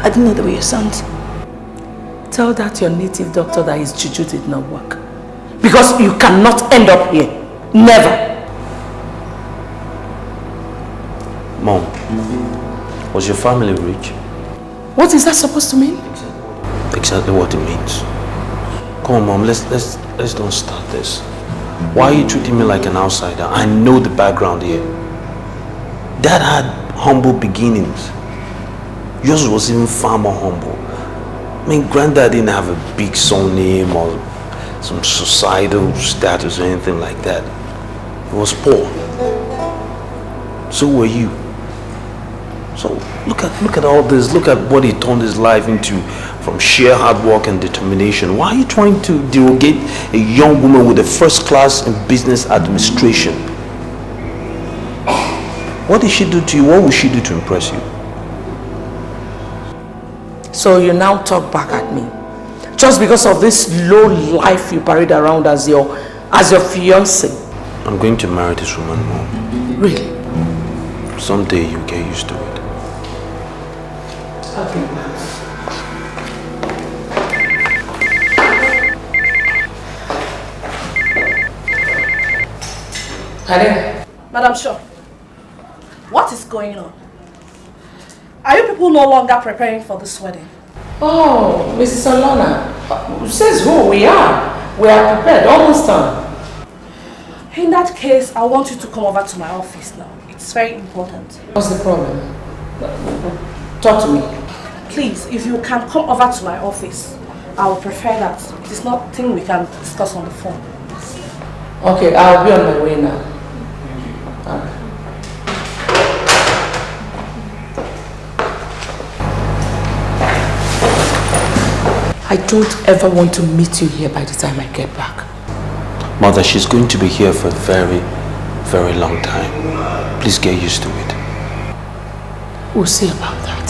I didn't know they were your sons. Tell that your native doctor that his juju did not work. Because you cannot end up here. Never. Mom, was your family rich? What is that supposed to mean? Exactly what it means. Come on, Mom, let's don't start this. Why are you treating me like an outsider? I know the background here. Dad had humble beginnings. Yours was even far more humble. I mean, Granddad didn't have a big surname or some societal status or anything like that. He was poor. So were you. So look at all this. Look at what he turned his life into from sheer hard work and determination. Why are you trying to derogate a young woman with a first class in business administration? What did she do to you? What would she do to impress you? So you now talk back at me. Just because of this low life you parade around as your fiancé. I'm going to marry this woman, Mom. Really? Someday you'll get used to it. Okay. Madam Shaw, what is going on? Are you people no longer preparing for this wedding? Oh, Mrs. Alona, says who we are. We are prepared, almost done. In that case, I want you to come over to my office now. It's very important. What's the problem? Talk to me. Please, if you can come over to my office, I would prefer that. It is not a thing we can discuss on the phone. Okay, I'll be on my way now. Alright. I don't ever want to meet you here by the time I get back. Mother, she's going to be here for a very, very long time. Please get used to it. We'll see about that.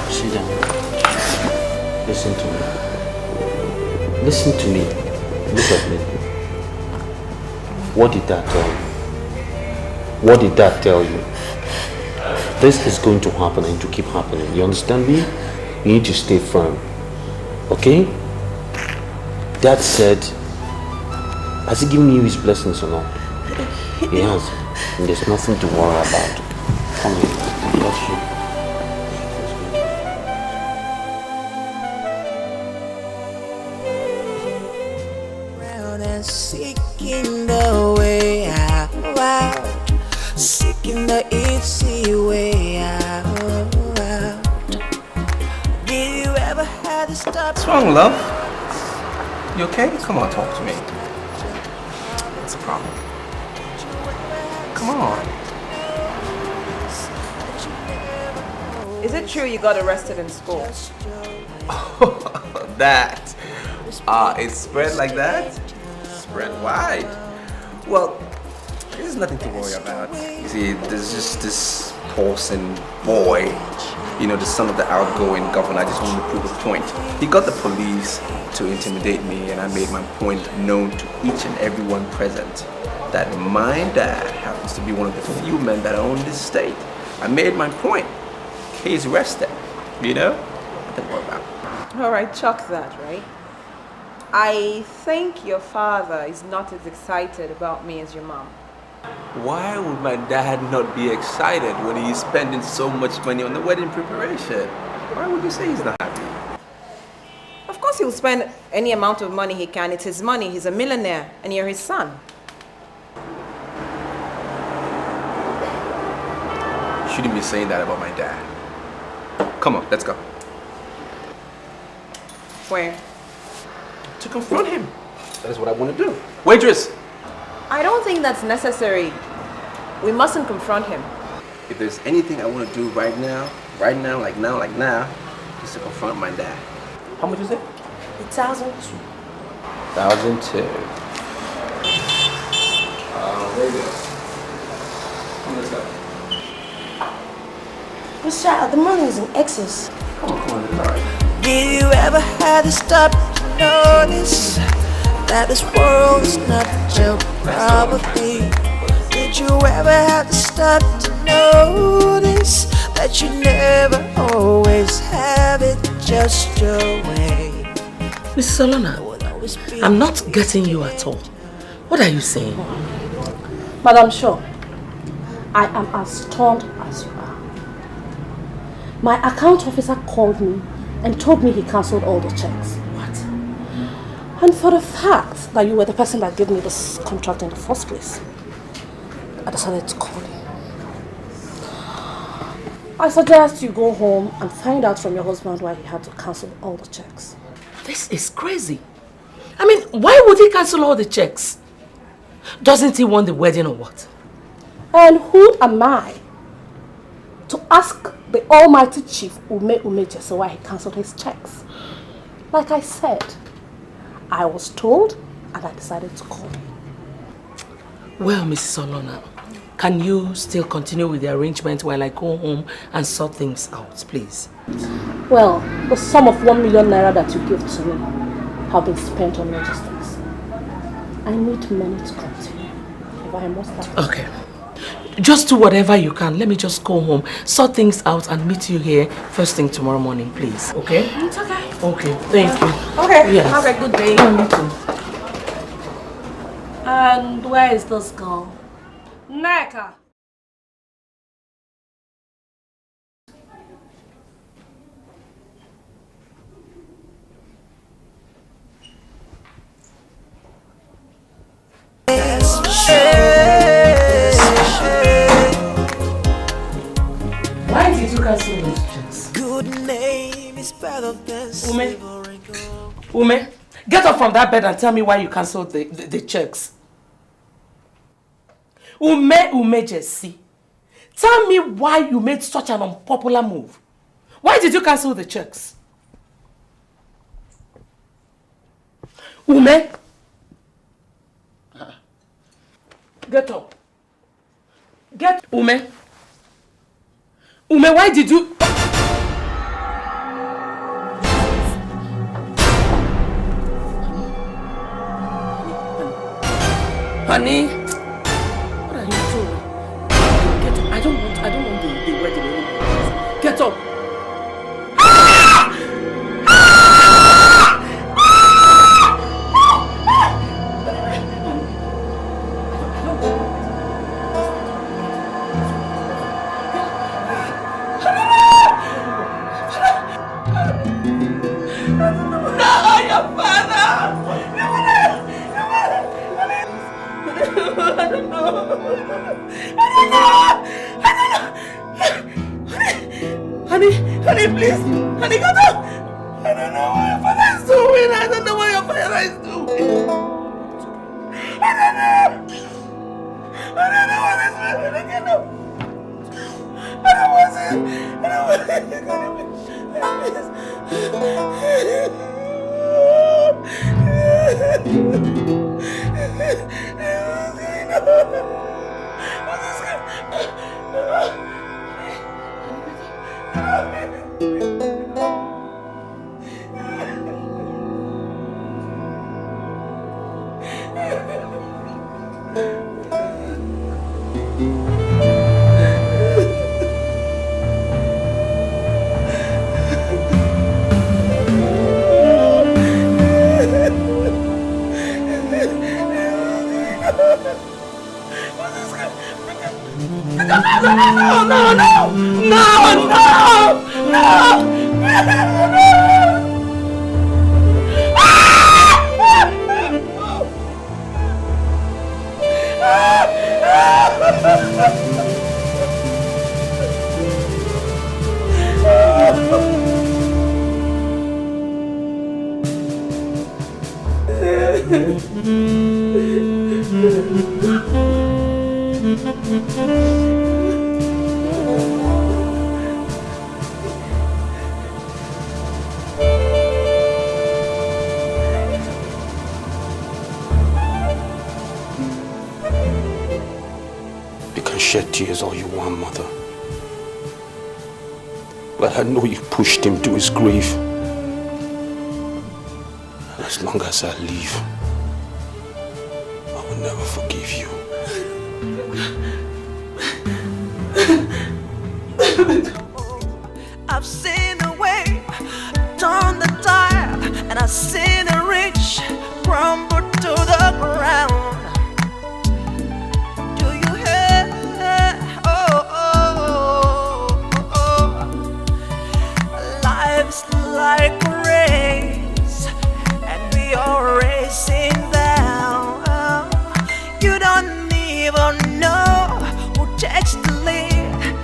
Sit down. Listen to me. Listen to me. Look at me. What did that tell you? What did that tell you? This is going to happen and to keep happening. You understand me? You need to stay firm. Okay? Dad said, has he given you his blessings or not? He has. And there's nothing to worry about. Come here. Bless you. Seeking the way out, seeking the easy way out. Did you ever have to stop? What's wrong, love? You okay? Come on, talk to me. What's the problem? Come on. Is it true you got arrested in school? That. It's spread like that? Spread wide. Well, there's nothing to worry about. You see, there's just this Paulson boy, you know, the son of the outgoing governor. I just wanted to prove a point. He got the police to intimidate me, and I made my point known to each and everyone present that my dad happens to be one of the few men that own this state. I made my point. Case rested, you know? Nothing to worry about. All right, chuck that, right? I think your father is not as excited about me as your mom. Why would my dad not be excited when he's spending so much money on the wedding preparation? Why would you say he's not happy? Of course he'll spend any amount of money he can. It's his money. He's a millionaire, and you're his son. You shouldn't be saying that about my dad. Come on, let's go. Where? To confront him. That is what I want to do. Waitress! I don't think that's necessary. We mustn't confront him. If there's anything I want to do right now, like now, is to confront my dad. How much is it? 1,002. 1,002. There you go. Come on, let's go. Mr. Child, the money is in excess. Come on, it's alright. Did you ever have to stop to notice that this world is not your property? Did you ever have to stop to notice that you never always have it just your way? Mrs. Alona, I'm not getting you at all. What are you saying? Madam Shaw, I am as stunned as you are. My account officer called me and told me he cancelled all the checks. What? And for the fact that you were the person that gave me this contract in the first place, I decided to call you. I suggest you go home and find out from your husband why he had to cancel all the checks. This is crazy. I mean, why would he cancel all the checks? Doesn't he want the wedding or what? And who am I to ask the almighty chief Ume just why he cancelled his checks. Like I said, I was told and I decided to call. Well, Mrs. Olona, can you still continue with the arrangement while I go home and sort things out, please? Well, the sum of 1 million naira that you give to me have been spent on logistics. I need money to continue. If I must have. Okay. Just do whatever you can. Let me just go home, sort things out and meet you here first thing tomorrow morning, please. Okay? It's okay. Okay, thank you. Okay, Yes. have a good day. You too. And where is this girl? Neka. Why did you cancel those checks? Good name is better than Ume, get up from that bed and tell me why you cancelled the checks. Ume Jesse, tell me why you made such an unpopular move. Why did you cancel the checks? Ume, get up. Ume, why did you... Honey, what are you doing? Get up. I don't want the wedding anymore. Get up. Honey, please. Honey, get up. I don't know what your father is doing. I don't know what your father is doing. I don't know what is happening. Get up. I don't want it. You can shed tears all you want, Mother. But I know you pushed him to his grave. And as long as I live, I will never forgive you. I've seen the way, turn the tide, and I've seen the rich crumble to the ground. Do you hear? Life's like a race, and we are racing down. You don't even know who takes the lead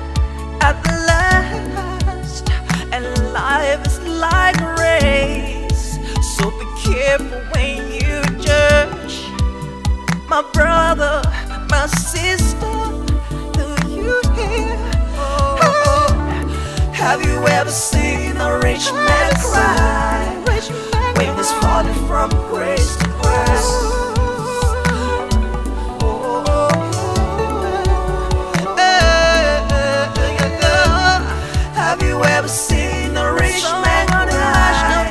at the last, and life is like a race, so be careful when you judge. My brother, my sister, do you hear? Have you ever seen a rich man cry when he's falling from grace to grace? Have you ever seen a rich man cry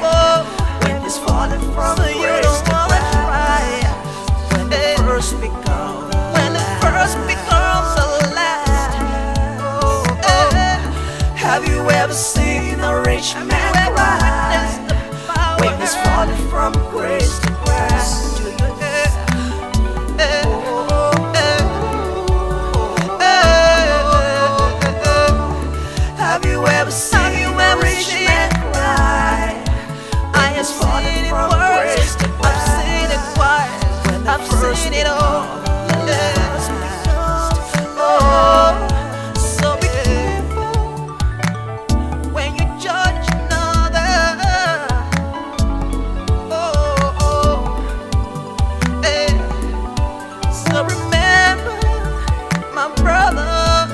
when he's falling from grace to grace? When the first becomes the last. Have you ever seen a rich man cry when he's falling from grace to grace? Have you ever seen a rich man cry? I have fallen from grace to grace. I've seen it twice. I've seen it all. Oh, so be careful when you judge another. So remember, my brother,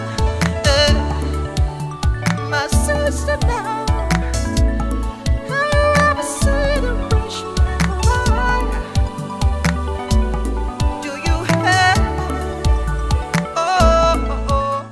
my sister now.